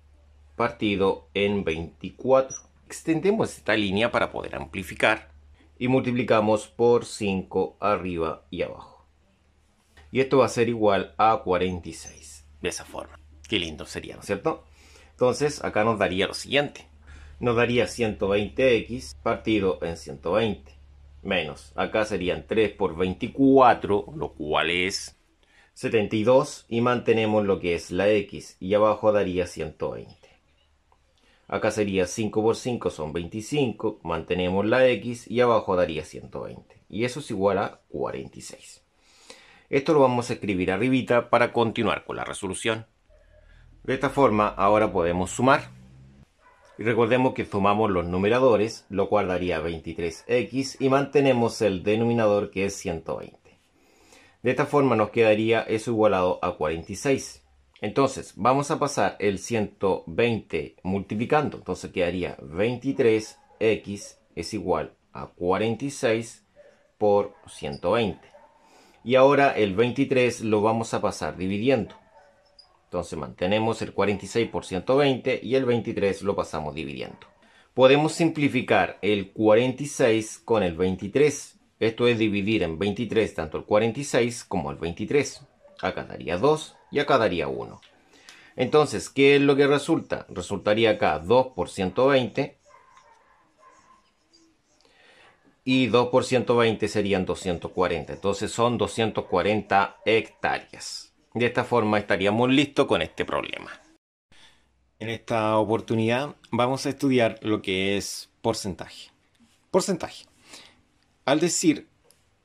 partido en 24. Extendemos esta línea para poder amplificar y multiplicamos por 5 arriba y abajo. Y esto va a ser igual a 46. De esa forma. Qué lindo sería, ¿no es cierto? Entonces acá nos daría lo siguiente. Nos daría 120x partido en 120. Menos, acá serían 3 por 24, lo cual es 72. Y mantenemos lo que es la x. Y abajo daría 120. Acá sería 5 por 5 son 25. Mantenemos la x y abajo daría 120. Y eso es igual a 46. Esto lo vamos a escribir arribita para continuar con la resolución. De esta forma, ahora podemos sumar. Y recordemos que sumamos los numeradores, lo cual daría 23x, y mantenemos el denominador que es 120. De esta forma nos quedaría eso igualado a 46. Entonces, vamos a pasar el 120 multiplicando. Entonces quedaría 23x es igual a 46 por 120. Y ahora el 23 lo vamos a pasar dividiendo. Entonces mantenemos el 46 por 120 y el 23 lo pasamos dividiendo. Podemos simplificar el 46 con el 23. Esto es dividir en 23 tanto el 46 como el 23. Acá daría 2 y acá daría 1. Entonces, ¿qué es lo que resulta? Resultaría acá 2 por 120. Y 2 por 120 serían 240. Entonces son 240 hectáreas. De esta forma estaríamos listos con este problema. En esta oportunidad vamos a estudiar lo que es porcentaje. Porcentaje. Al decir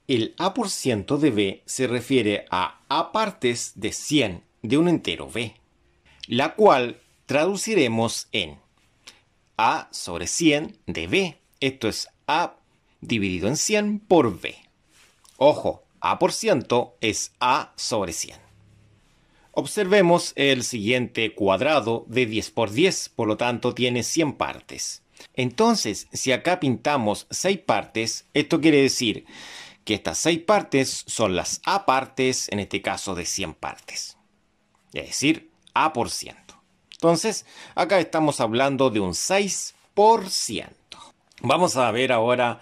el A% de B se refiere a A partes de 100 de un entero B, la cual traduciremos en A sobre 100 de B. Esto es A dividido en 100 por B. Ojo, A% es A sobre 100. Observemos el siguiente cuadrado de 10 por 10, por lo tanto tiene 100 partes. Entonces, si acá pintamos 6 partes, esto quiere decir que estas 6 partes son las A partes, en este caso de 100 partes. Es decir, A%. Entonces, acá estamos hablando de un 6%. Vamos a ver ahora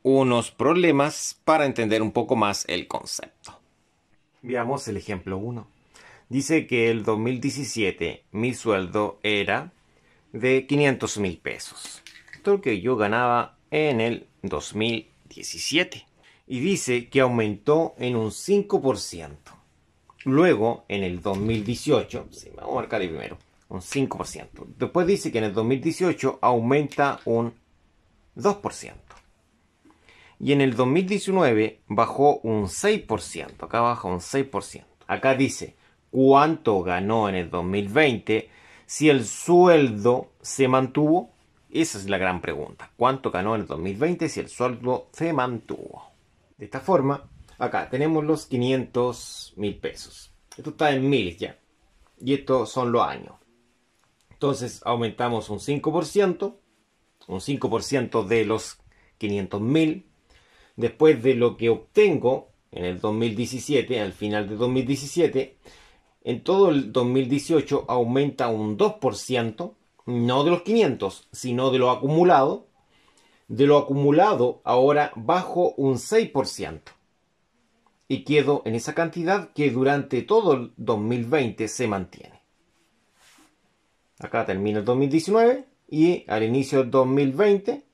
unos problemas para entender un poco más el concepto. Veamos el ejemplo 1. Dice que el 2017 mi sueldo era de 500.000 pesos. Esto es lo que yo ganaba en el 2017. Y dice que aumentó en un 5%. Luego, en el 2018, vamos a marcar ahí primero, un 5%. Después dice que en el 2018 aumenta un 2%. Y en el 2019 bajó un 6%. Acá baja un 6%. Acá dice cuánto ganó en el 2020 si el sueldo se mantuvo. Esa es la gran pregunta. ¿Cuánto ganó en el 2020 si el sueldo se mantuvo? De esta forma, acá tenemos los 500.000 pesos. Esto está en miles ya. Y estos son los años. Entonces aumentamos un 5%. Un 5% de los 500.000. Después de lo que obtengo en el 2017, al final de 2017, en todo el 2018 aumenta un 2%, no de los 500, sino de lo acumulado. De lo acumulado ahora bajo un 6%. Y quedo en esa cantidad que durante todo el 2020 se mantiene. Acá termina el 2019 y al inicio del 2020...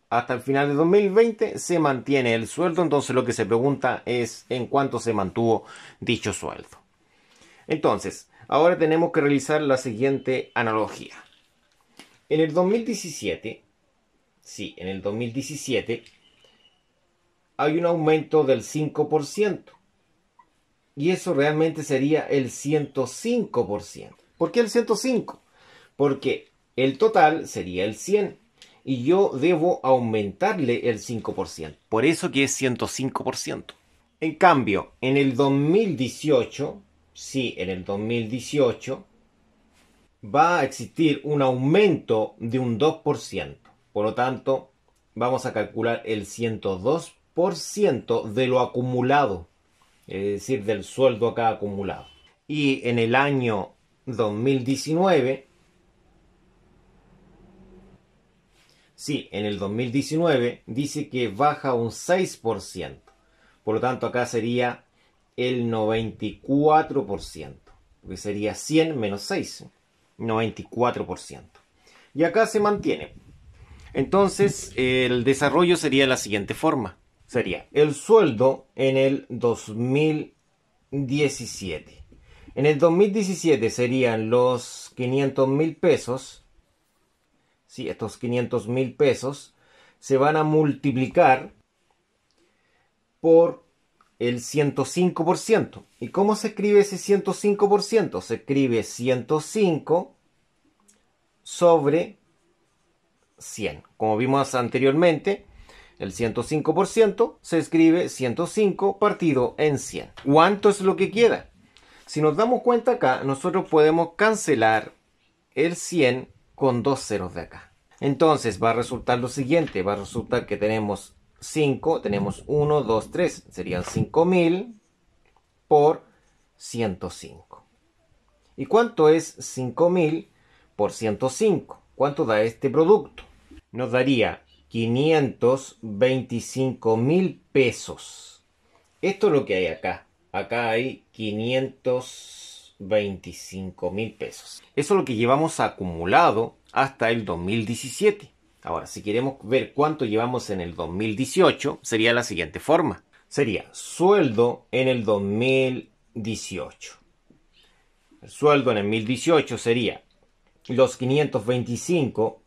hasta el final de 2020 se mantiene el sueldo. Entonces lo que se pregunta es en cuánto se mantuvo dicho sueldo. Entonces, ahora tenemos que realizar la siguiente analogía. En el 2017, en el 2017 hay un aumento del 5%. Y eso realmente sería el 105%. ¿Por qué el 105? Porque el total sería el 100%. Y yo debo aumentarle el 5%. Por eso que es 105%. En cambio, en el 2018, en el 2018 va a existir un aumento de un 2%. Por lo tanto, vamos a calcular el 102% de lo acumulado. Es decir, del sueldo acá acumulado. Y en el año 2019... en el 2019 dice que baja un 6%. Por lo tanto, acá sería el 94%. Porque sería 100 menos 6. 94%. Y acá se mantiene. Entonces, el desarrollo sería de la siguiente forma. Sería el sueldo en el 2017. En el 2017 serían los 500.000 pesos. Estos 500.000 pesos se van a multiplicar por el 105%. ¿Y cómo se escribe ese 105%? Se escribe 105 sobre 100. Como vimos anteriormente, el 105% se escribe 105 partido en 100. ¿Cuánto es lo que queda? Si nos damos cuenta acá, nosotros podemos cancelar el 100 con dos ceros de acá. Entonces va a resultar lo siguiente. Va a resultar que tenemos 5. Tenemos 1, 2, 3. Serían 5.000 por 105. ¿Y cuánto es 5.000 por 105? ¿Cuánto da este producto? Nos daría 525.000 pesos. Esto es lo que hay acá. Acá hay 525.000 pesos. Eso es lo que llevamos acumulado hasta el 2017. Ahora, si queremos ver cuánto llevamos en el 2018, sería la siguiente forma. Sería sueldo en el 2018. El sueldo en el 2018 sería los 525,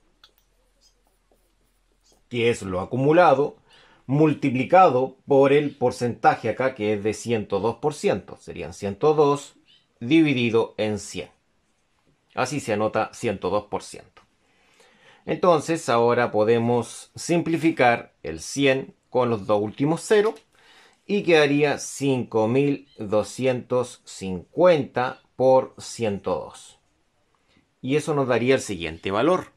que es lo acumulado, multiplicado por el porcentaje acá, que es de 102%. Serían 102 dividido en 100. Así se anota 102%. Entonces, ahora podemos simplificar el 100 con los dos últimos ceros y quedaría 5.250 por 102. Y eso nos daría el siguiente valor.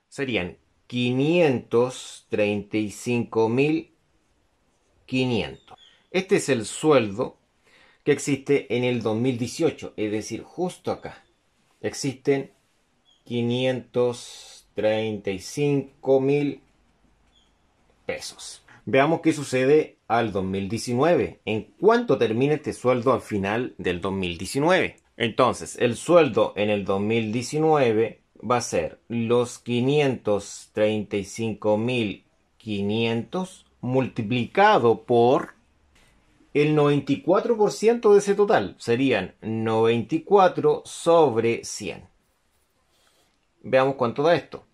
Serían 535.500. Este es el sueldo que existe en el 2018, es decir, justo acá. Existen 535.000 pesos. Veamos qué sucede al 2019. ¿En cuánto termina este sueldo al final del 2019? Entonces, el sueldo en el 2019 va a ser los 535.500 multiplicado por el 94% de ese total. Serían 94 sobre 100. Veamos cuánto da esto.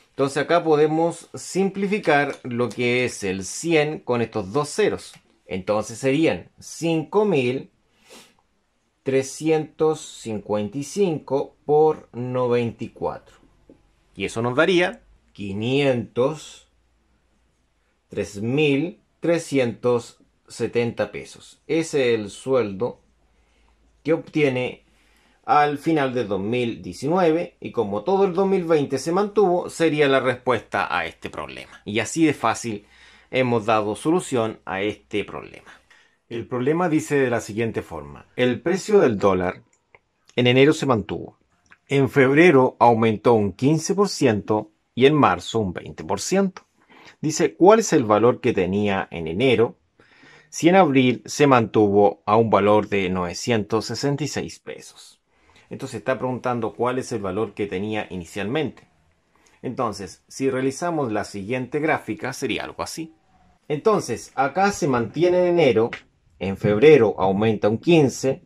Entonces acá podemos simplificar lo que es el 100 con estos dos ceros. Entonces serían 5.355 por 94. Y eso nos daría 3.370 pesos. Ese es el sueldo que obtiene al final del 2019, y como todo el 2020 se mantuvo, sería la respuesta a este problema. Y así de fácil hemos dado solución a este problema. El problema dice de la siguiente forma: el precio del dólar en enero se mantuvo, en febrero aumentó un 15% y en marzo un 20%. Dice, ¿cuál es el valor que tenía en enero si en abril se mantuvo a un valor de 966 pesos? Entonces está preguntando cuál es el valor que tenía inicialmente. Entonces, si realizamos la siguiente gráfica, sería algo así. Entonces, acá se mantiene en enero, en febrero aumenta un 15,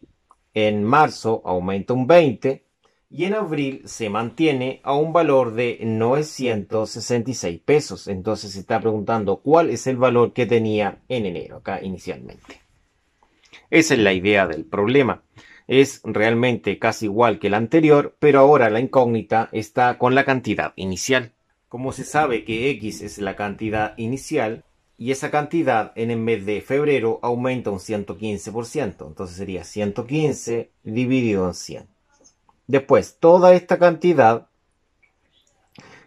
en marzo aumenta un 20 y en abril se mantiene a un valor de 966 pesos. Entonces se está preguntando cuál es el valor que tenía en enero, acá inicialmente. Esa es la idea del problema. Es realmente casi igual que el anterior, pero ahora la incógnita está con la cantidad inicial. Como se sabe que X es la cantidad inicial, y esa cantidad en el mes de febrero aumenta un 115%, entonces sería 115 dividido en 100. Después, toda esta cantidad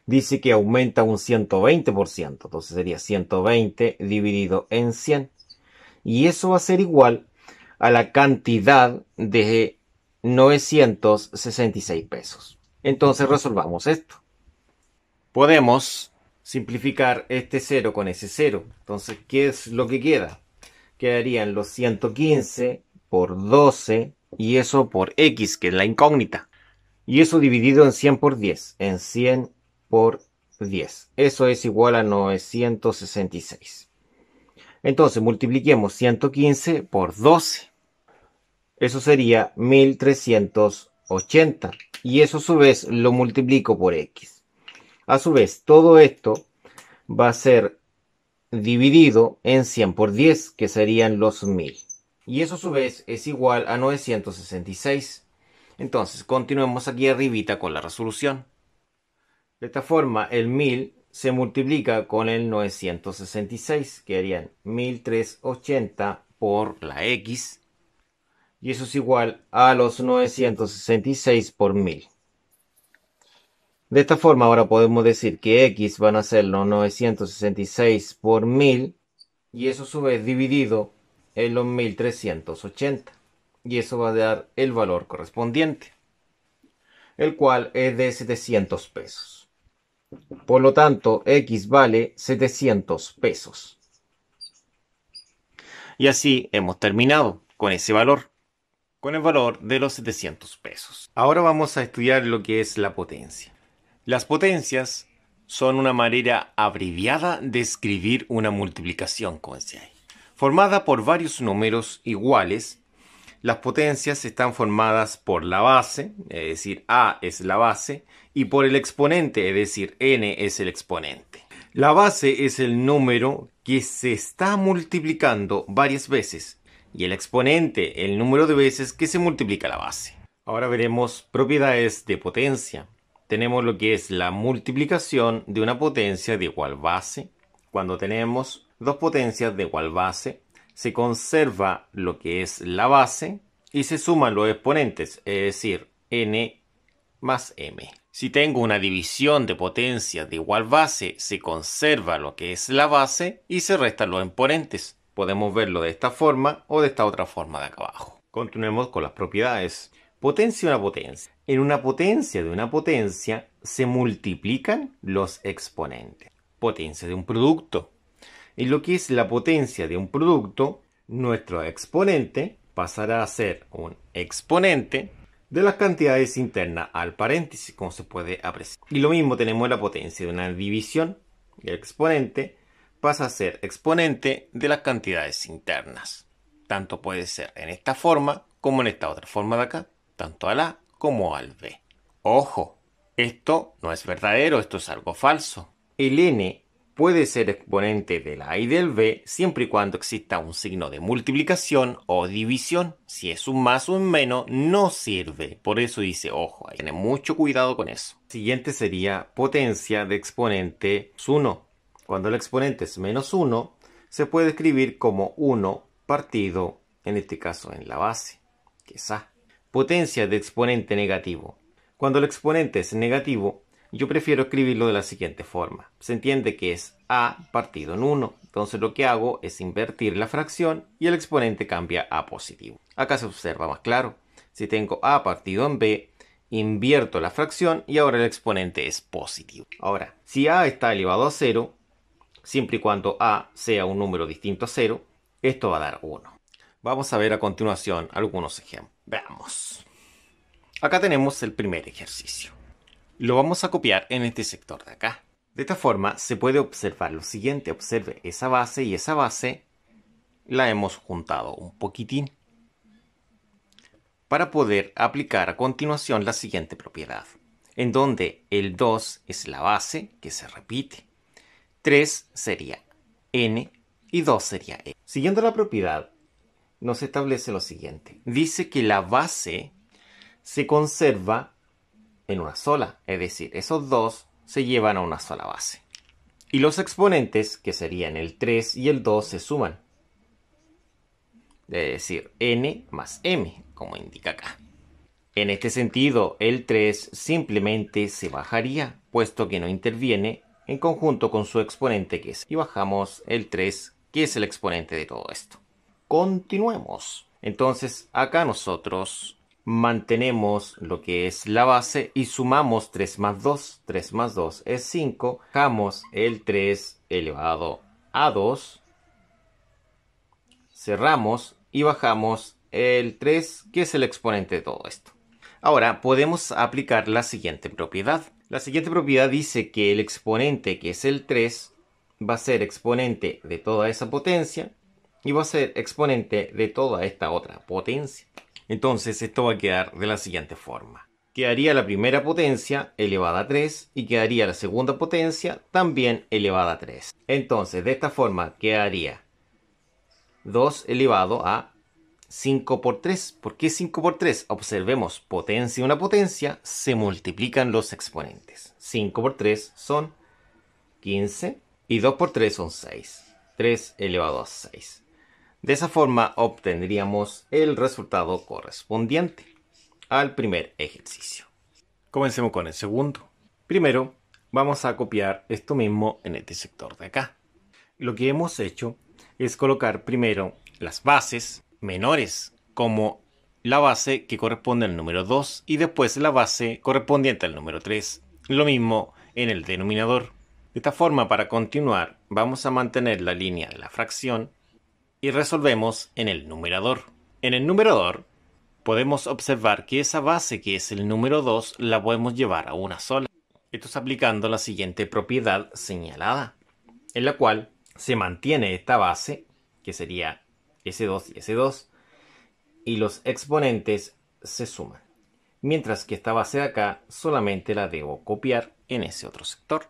dice que aumenta un 120%, entonces sería 120 dividido en 100. Y eso va a ser igual a la cantidad de 966 pesos. Entonces resolvamos esto. Podemos simplificar este 0 con ese 0. Entonces, ¿qué es lo que queda? Quedarían los 115 por 12 y eso por X, que es la incógnita. Y eso dividido en 100 por 10. En 100 por 10. Eso es igual a 966. Entonces multipliquemos 115 por 12. Eso sería 1380. Y eso a su vez lo multiplico por X. A su vez, todo esto va a ser dividido en 100 por 10, que serían los 1000. Y eso a su vez es igual a 966. Entonces, continuemos aquí arribita con la resolución. De esta forma, el 1000 se multiplica con el 966, que harían 1380 por la X. Y eso es igual a los 966 por 1000. De esta forma ahora podemos decir que X van a ser los 966 por 1000 y eso a su vez dividido en los 1380 y eso va a dar el valor correspondiente, el cual es de 700 pesos. Por lo tanto, X vale 700 pesos. Y así hemos terminado con ese valor, con el valor de los 700 pesos. Ahora vamos a estudiar lo que es la potencia. Las potencias son una manera abreviada de escribir una multiplicación, como decía ahí. Formada por varios números iguales, las potencias están formadas por la base, es decir, A es la base, y por el exponente, es decir, N es el exponente. La base es el número que se está multiplicando varias veces, y el exponente el número de veces que se multiplica la base. Ahora veremos propiedades de potencia. Tenemos lo que es la multiplicación de una potencia de igual base. Cuando tenemos dos potencias de igual base, se conserva lo que es la base y se suman los exponentes, es decir, n más m. Si tengo una división de potencias de igual base, se conserva lo que es la base y se restan los exponentes. Podemos verlo de esta forma o de esta otra forma de acá abajo. Continuemos con las propiedades. Potencia de una potencia. En una potencia de una potencia se multiplican los exponentes. Potencia de un producto. En lo que es la potencia de un producto, nuestro exponente pasará a ser un exponente de las cantidades internas al paréntesis, como se puede apreciar. Y lo mismo tenemos en la potencia de una división. El exponente pasa a ser exponente de las cantidades internas. Tanto puede ser en esta forma como en esta otra forma de acá, tanto al A como al B. Ojo, esto no es verdadero, esto es algo falso. El n puede ser exponente del A y del B siempre y cuando exista un signo de multiplicación o división. Si es un más o un menos, no sirve. Por eso dice, ojo, hay que tener mucho cuidado con eso. Siguiente sería potencia de exponente 1. Cuando el exponente es menos 1, se puede escribir como 1 partido, en este caso en la base, que es A. Potencia de exponente negativo. Cuando el exponente es negativo, yo prefiero escribirlo de la siguiente forma. Se entiende que es A partido en 1. Entonces lo que hago es invertir la fracción y el exponente cambia a positivo. Acá se observa más claro. Si tengo A partido en B, invierto la fracción y ahora el exponente es positivo. Ahora, si A está elevado a 0, siempre y cuando A sea un número distinto a 0, esto va a dar 1. Vamos a ver a continuación algunos ejemplos. Veamos. Acá tenemos el primer ejercicio. Lo vamos a copiar en este sector de acá. De esta forma se puede observar lo siguiente. Observe esa base y esa base la hemos juntado un poquitín para poder aplicar a continuación la siguiente propiedad, en donde el 2 es la base que se repite, 3 sería n y 2 sería e. Siguiendo la propiedad, nos establece lo siguiente. Dice que la base se conserva en una sola, es decir, esos dos se llevan a una sola base. Y los exponentes, que serían el 3 y el 2, se suman. Es decir, n más m, como indica acá. En este sentido, el 3 simplemente se bajaría, puesto que no interviene en conjunto con su exponente que es. Y bajamos el 3, que es el exponente de todo esto. Continuemos. Entonces, acá nosotros mantenemos lo que es la base y sumamos 3 más 2. 3 más 2 es 5. Bajamos el 3 elevado a 2. Cerramos y bajamos el 3, que es el exponente de todo esto. Ahora podemos aplicar la siguiente propiedad. La siguiente propiedad dice que el exponente, que es el 3, va a ser exponente de toda esa potencia y va a ser exponente de toda esta otra potencia. Entonces esto va a quedar de la siguiente forma. Quedaría la primera potencia elevada a 3 y quedaría la segunda potencia también elevada a 3. Entonces de esta forma quedaría 2 elevado a 5 por 3. ¿Por qué 5 por 3? Observemos, potencia y una potencia se multiplican los exponentes. 5 por 3 son 15 y 2 por 3 son 6. 3 elevado a 6. De esa forma obtendríamos el resultado correspondiente al primer ejercicio. Comencemos con el segundo. Primero vamos a copiar esto mismo en este sector de acá. Lo que hemos hecho es colocar primero las bases menores como la base que corresponde al número 2 y después la base correspondiente al número 3. Lo mismo en el denominador. De esta forma, para continuar, vamos a mantener la línea de la fracción y resolvemos en el numerador. En el numerador podemos observar que esa base, que es el número 2, la podemos llevar a una sola. Esto es aplicando la siguiente propiedad señalada, en la cual se mantiene esta base, que sería S2 y S2, y los exponentes se suman. Mientras que esta base de acá solamente la debo copiar en ese otro sector.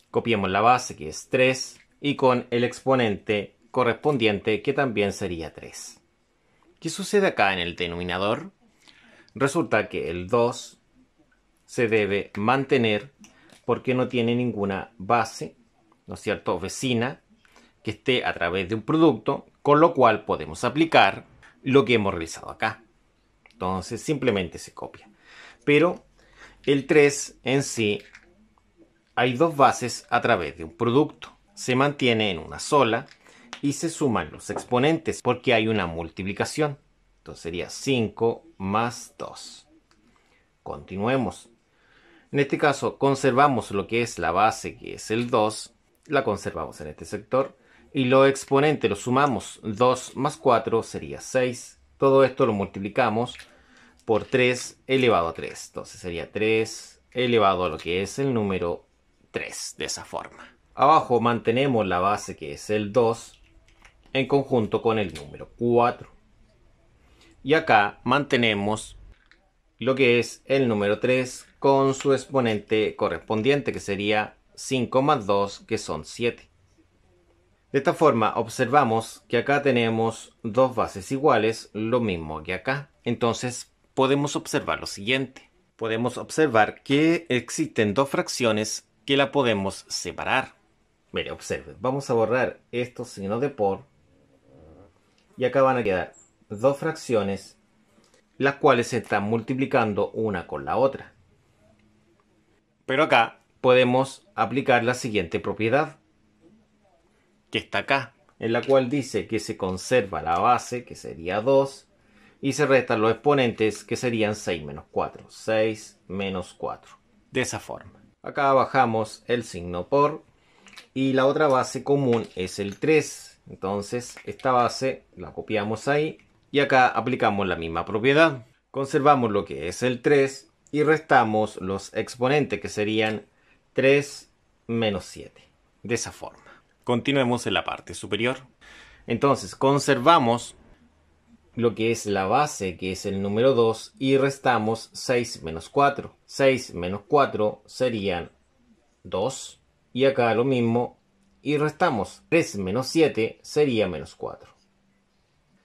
Copiamos la base, que es 3, y con el exponente correspondiente, que también sería 3. ¿Qué sucede acá en el denominador? Resulta que el 2 se debe mantener porque no tiene ninguna base, ¿no es cierto?, vecina, que esté a través de un producto, con lo cual podemos aplicar lo que hemos realizado acá. Entonces simplemente se copia. Pero el 3 en sí, hay dos bases a través de un producto. Se mantiene en una sola y se suman los exponentes porque hay una multiplicación. Entonces sería 5 más 2. Continuemos. En este caso conservamos lo que es la base, que es el 2. La conservamos en este sector. Y los exponentes los sumamos. 2 más 4 sería 6. Todo esto lo multiplicamos por 3 elevado a 3. Entonces sería 3 elevado a lo que es el número 3, de esa forma. Abajo mantenemos la base, que es el 2, en conjunto con el número 4. Y acá mantenemos lo que es el número 3 con su exponente correspondiente, que sería 5 más 2, que son 7. De esta forma observamos que acá tenemos dos bases iguales, lo mismo que acá. Entonces podemos observar lo siguiente. Podemos observar que existen dos fracciones que la podemos separar. Mire, observe. Vamos a borrar estos signos de por. Y acá van a quedar dos fracciones, las cuales se están multiplicando una con la otra. Pero acá podemos aplicar la siguiente propiedad, que está acá, en la cual dice que se conserva la base, que sería 2, y se restan los exponentes, que serían 6 menos 4. 6 menos 4. De esa forma. Acá bajamos el signo por, y la otra base común es el 3. Entonces esta base la copiamos ahí, y acá aplicamos la misma propiedad. Conservamos lo que es el 3, y restamos los exponentes, que serían 3 menos 7. De esa forma. Continuemos en la parte superior. Entonces conservamos lo que es la base, que es el número 2, y restamos 6 menos 4. 6 menos 4 serían 2. Y acá lo mismo, y restamos 3 menos 7 sería menos 4.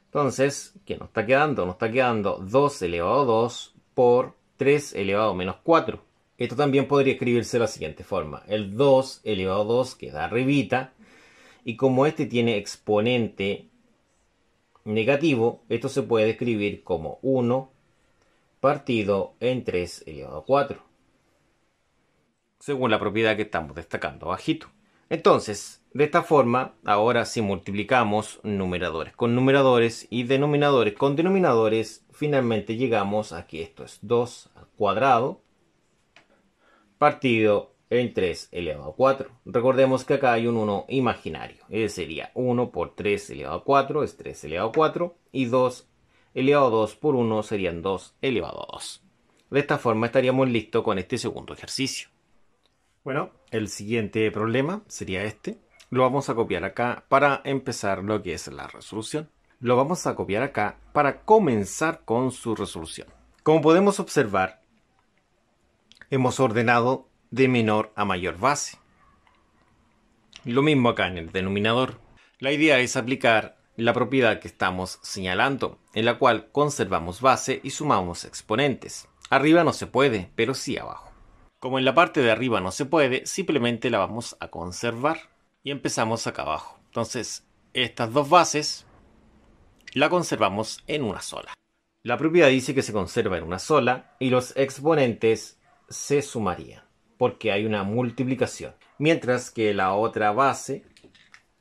Entonces, ¿qué nos está quedando? Nos está quedando 2 elevado a 2 por 3 elevado a menos 4. Esto también podría escribirse de la siguiente forma. El 2 elevado a 2 queda arribita. Y como este tiene exponente negativo, esto se puede escribir como 1 partido en 3 elevado a 4. Según la propiedad que estamos destacando abajito. Entonces, de esta forma, ahora si multiplicamos numeradores con numeradores y denominadores con denominadores, finalmente llegamos a que esto es 2 al cuadrado partido en 3 elevado a 4. Recordemos que acá hay un 1 imaginario. Sería 1 por 3 elevado a 4 es 3 elevado a 4. Y 2 elevado a 2 por 1 serían 2 elevado a 2. De esta forma estaríamos listos con este segundo ejercicio. Bueno, el siguiente problema sería este. Lo vamos a copiar acá para empezar lo que es la resolución. Lo vamos a copiar acá para comenzar con su resolución. Como podemos observar, hemos ordenado de menor a mayor base. Lo mismo acá en el denominador. La idea es aplicar la propiedad que estamos señalando, en la cual conservamos base y sumamos exponentes. Arriba no se puede, pero sí abajo. Como en la parte de arriba no se puede, simplemente la vamos a conservar. Y empezamos acá abajo. Entonces, estas dos bases la conservamos en una sola. La propiedad dice que se conserva en una sola y los exponentes se sumarían, porque hay una multiplicación. Mientras que la otra base,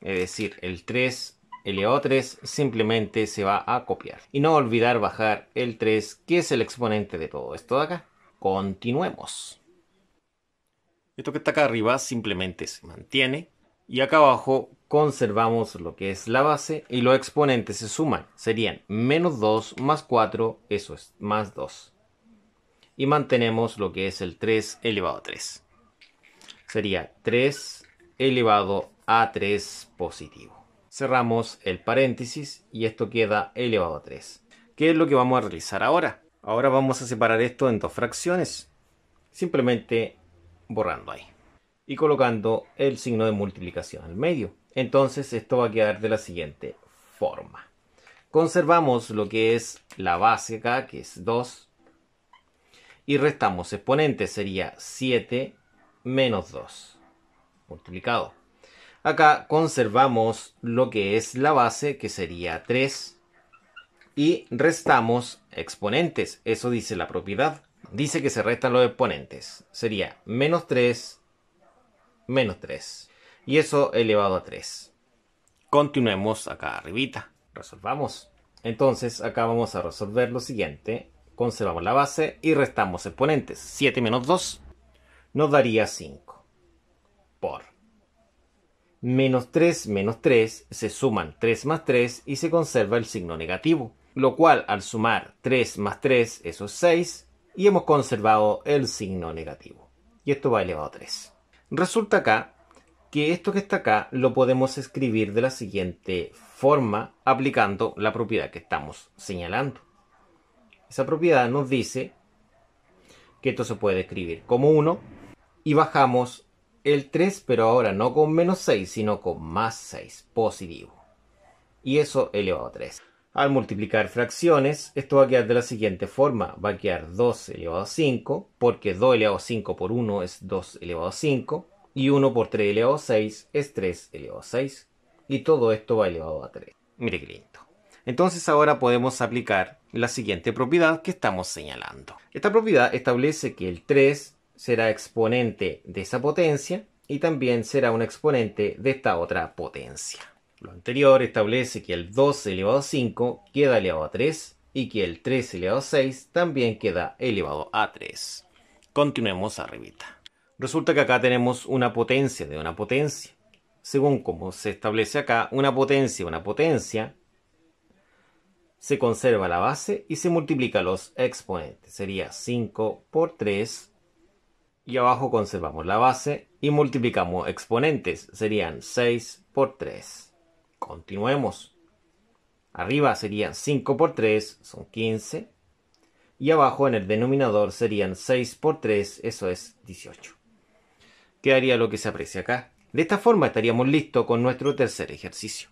es decir, el 3 elevado a 3, simplemente se va a copiar. Y no olvidar bajar el 3, que es el exponente de todo esto de acá. Continuemos. Esto que está acá arriba simplemente se mantiene. Y acá abajo conservamos lo que es la base y los exponentes se suman. Serían menos 2 más 4, eso es, más 2. Y mantenemos lo que es el 3 elevado a 3. Sería 3 elevado a 3 positivo. Cerramos el paréntesis y esto queda elevado a 3. ¿Qué es lo que vamos a realizar ahora? Ahora vamos a separar esto en dos fracciones. Simplemente borrando ahí. Y colocando el signo de multiplicación al medio. Entonces esto va a quedar de la siguiente forma. Conservamos lo que es la base acá, que es 2. Y restamos exponentes, sería 7 menos 2 multiplicado. Acá conservamos lo que es la base, que sería 3. Y restamos exponentes. Eso dice la propiedad. Dice que se restan los exponentes. Sería menos 3 menos 3. Y eso elevado a 3. Continuemos acá arribita. Resolvamos. Entonces acá vamos a resolver lo siguiente. Conservamos la base y restamos exponentes. 7 menos 2 nos daría 5. Por menos 3 se suman 3 más 3 y se conserva el signo negativo. Lo cual al sumar 3 más 3 eso es 6 y hemos conservado el signo negativo. Y esto va elevado a 3. Resulta acá que esto que está acá lo podemos escribir de la siguiente forma aplicando la propiedad que estamos señalando. Esa propiedad nos dice que esto se puede escribir como 1 y bajamos el 3, pero ahora no con menos 6, sino con más 6, positivo. Y eso elevado a 3. Al multiplicar fracciones, esto va a quedar de la siguiente forma. Va a quedar 2 elevado a 5, porque 2 elevado a 5 por 1 es 2 elevado a 5. Y 1 por 3 elevado a 6 es 3 elevado a 6. Y todo esto va elevado a 3. Mire qué lindo. Entonces ahora podemos aplicar la siguiente propiedad que estamos señalando. Esta propiedad establece que el 3 será exponente de esa potencia y también será un exponente de esta otra potencia. Lo anterior establece que el 2 elevado a 5 queda elevado a 3 y que el 3 elevado a 6 también queda elevado a 3. Continuemos arribita. Resulta que acá tenemos una potencia de una potencia. Según como se establece acá, una potencia, se conserva la base y se multiplica los exponentes. Sería 5 por 3 y abajo conservamos la base y multiplicamos exponentes. Serían 6 por 3. Continuemos. Arriba serían 5 por 3, son 15. Y abajo en el denominador serían 6 por 3, eso es 18. Quedaría lo que se aprecia acá. De esta forma estaríamos listos con nuestro tercer ejercicio.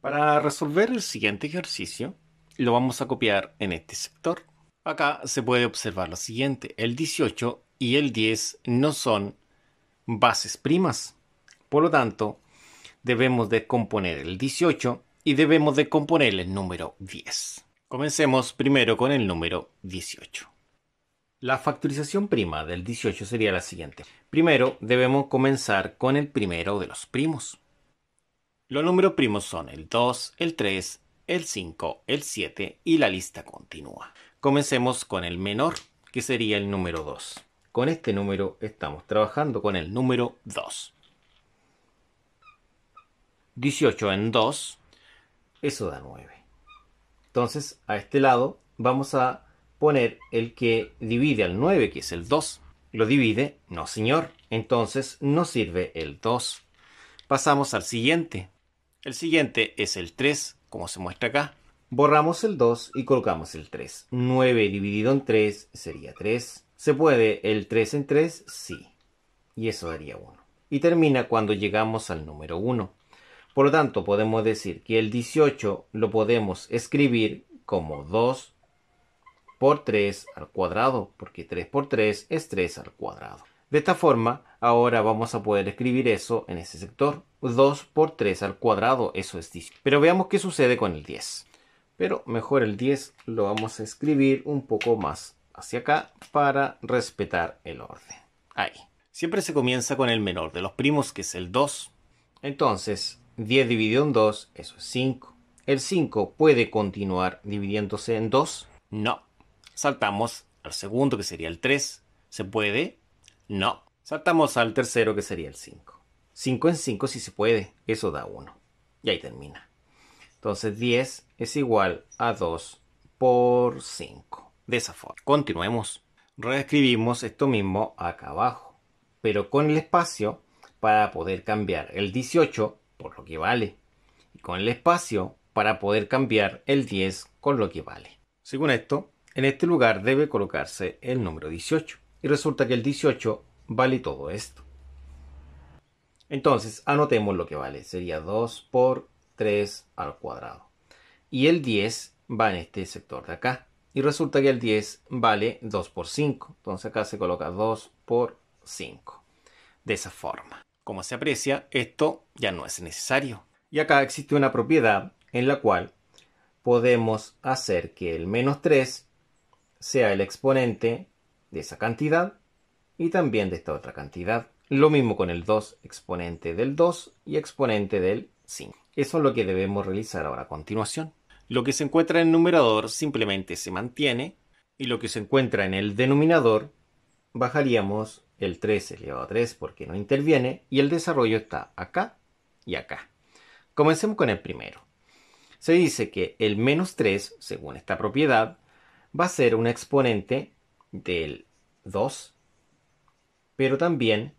Para resolver el siguiente ejercicio, lo vamos a copiar en este sector. Acá se puede observar lo siguiente. El 18 y el 10 no son bases primas. Por lo tanto, debemos de componer el 18 y debemos de componer el número 10. Comencemos primero con el número 18. La factorización prima del 18 sería la siguiente. Primero debemos comenzar con el primero de los primos. Los números primos son el 2, el 3, el 5, el 7 y la lista continúa. Comencemos con el menor, que sería el número 2. Con este número estamos trabajando con el número 2. 18 en 2, eso da 9. Entonces, a este lado vamos a poner el que divide al 9, que es el 2. ¿Lo divide? No, señor. Entonces, no sirve el 2. Pasamos al siguiente. El siguiente es el 3, como se muestra acá. Borramos el 2 y colocamos el 3. 9 dividido en 3 sería 3. ¿Se puede el 3 en 3? Sí. Y eso daría 1. Y termina cuando llegamos al número 1. Por lo tanto, podemos decir que el 18 lo podemos escribir como 2 por 3 al cuadrado, porque 3 por 3 es 3 al cuadrado. De esta forma, ahora vamos a poder escribir eso en ese sector. 2 por 3 al cuadrado, eso es 10. Pero veamos qué sucede con el 10. Pero mejor el 10 lo vamos a escribir un poco más hacia acá para respetar el orden. Ahí. Siempre se comienza con el menor de los primos, que es el 2. Entonces, 10 dividido en 2, eso es 5. ¿El 5 puede continuar dividiéndose en 2? No. Saltamos al segundo, que sería el 3. ¿Se puede? No. Saltamos al tercero, que sería el 5. 5 en 5 si se puede, eso da 1. Y ahí termina. Entonces 10 es igual a 2 por 5. De esa forma. Continuemos. Reescribimos esto mismo acá abajo, pero con el espacio para poder cambiar el 18 por lo que vale, y con el espacio para poder cambiar el 10 con lo que vale. Según esto, en este lugar debe colocarse el número 18, y resulta que el 18 vale todo esto. Entonces anotemos lo que vale, sería 2 por 3 al cuadrado, y el 10 va en este sector de acá. Y resulta que el 10 vale 2 por 5. Entonces acá se coloca 2 por 5. De esa forma. Como se aprecia, esto ya no es necesario. Y acá existe una propiedad en la cual podemos hacer que el menos 3 sea el exponente de esa cantidad y también de esta otra cantidad. Lo mismo con el 2, exponente del 2 y exponente del 5. Eso es lo que debemos realizar ahora a continuación. Lo que se encuentra en el numerador simplemente se mantiene, y lo que se encuentra en el denominador bajaríamos el 3 elevado a 3 porque no interviene, y el desarrollo está acá y acá. Comencemos con el primero. Se dice que el menos 3, según esta propiedad, va a ser un exponente del 2, pero también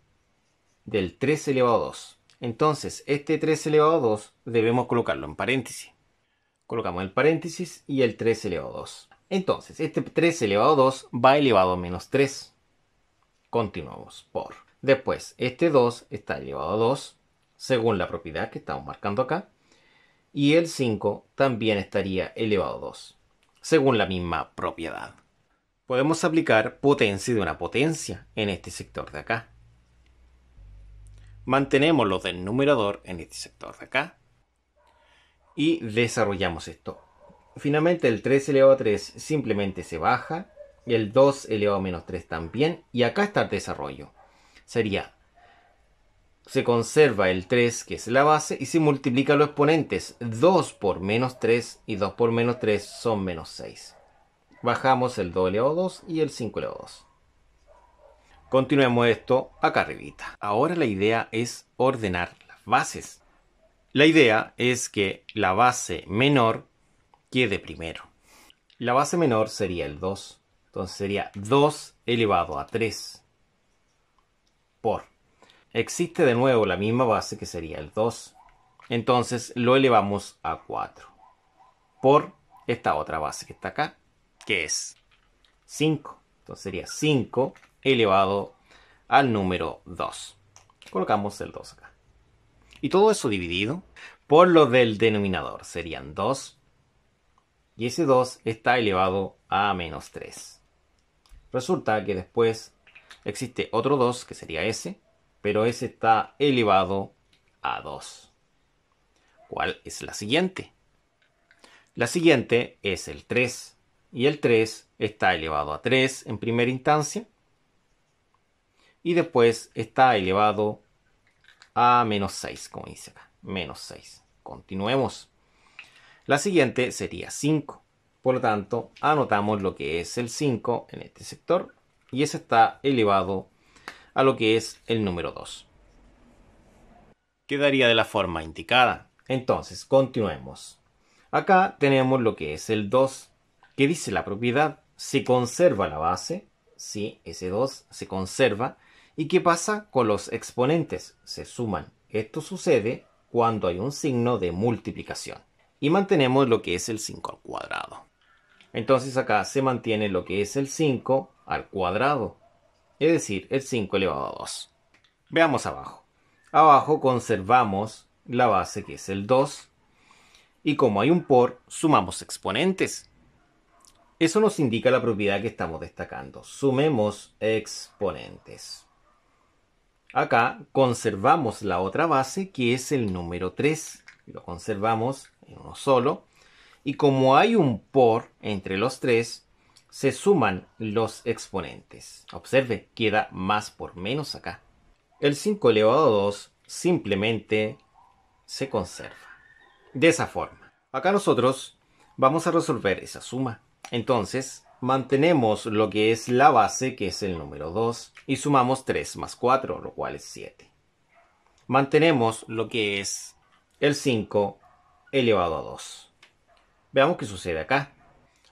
del 3 elevado a 2. Entonces, este 3 elevado a 2 debemos colocarlo en paréntesis. Colocamos el paréntesis y el 3 elevado a 2. Entonces, este 3 elevado a 2 va elevado a menos 3. Continuamos por. Después, este 2 está elevado a 2, según la propiedad que estamos marcando acá. Y el 5 también estaría elevado a 2, según la misma propiedad. Podemos aplicar potencia de una potencia en este sector de acá. Mantenemos lo del numerador en este sector de acá. Y desarrollamos esto. Finalmente el 3 elevado a 3 simplemente se baja. Y el 2 elevado a menos 3 también. Y acá está el desarrollo. Sería, se conserva el 3, que es la base, y se multiplica los exponentes. 2 por menos 3 y 2 por menos 3 son menos 6. Bajamos el 2 elevado a 2 y el 5 elevado a 2. Continuemos esto acá arribita. Ahora la idea es ordenar las bases. La idea es que la base menor quede primero. La base menor sería el 2. Entonces sería 2 elevado a 3 por. Existe de nuevo la misma base, que sería el 2. Entonces lo elevamos a 4 por esta otra base que está acá, que es 5. Entonces sería 5 elevado al número 2. Colocamos el 2 acá. Y todo eso dividido por lo del denominador. Serían 2. Y ese 2 está elevado a menos 3. Resulta que después existe otro 2, que sería ese. Pero ese está elevado a 2. ¿Cuál es la siguiente? La siguiente es el 3. Y el 3 está elevado a 3 en primera instancia. Y después está elevado a menos 6, como dice acá. Menos 6. Continuemos. La siguiente sería 5. Por lo tanto, anotamos lo que es el 5 en este sector. Y ese está elevado a lo que es el número 2. Quedaría de la forma indicada. Entonces, continuemos. Acá tenemos lo que es el 2, que dice la propiedad, se conserva la base. Sí, ese 2 se conserva. ¿Y qué pasa con los exponentes? Se suman. Esto sucede cuando hay un signo de multiplicación. Y mantenemos lo que es el 5 al cuadrado. Entonces acá se mantiene lo que es el 5 al cuadrado. Es decir, el 5 elevado a 2. Veamos abajo. Abajo conservamos la base, que es el 2. Y como hay un por, sumamos exponentes. Eso nos indica la propiedad que estamos destacando. Sumemos exponentes. Acá conservamos la otra base, que es el número 3. Lo conservamos en uno solo. Y como hay un por entre los 3, se suman los exponentes. Observe, queda más por menos acá. El 5 elevado a 2 simplemente se conserva. De esa forma. Acá nosotros vamos a resolver esa suma. Entonces, mantenemos lo que es la base, que es el número 2, y sumamos 3 más 4, lo cual es 7. Mantenemos lo que es el 5 elevado a 2. Veamos qué sucede acá.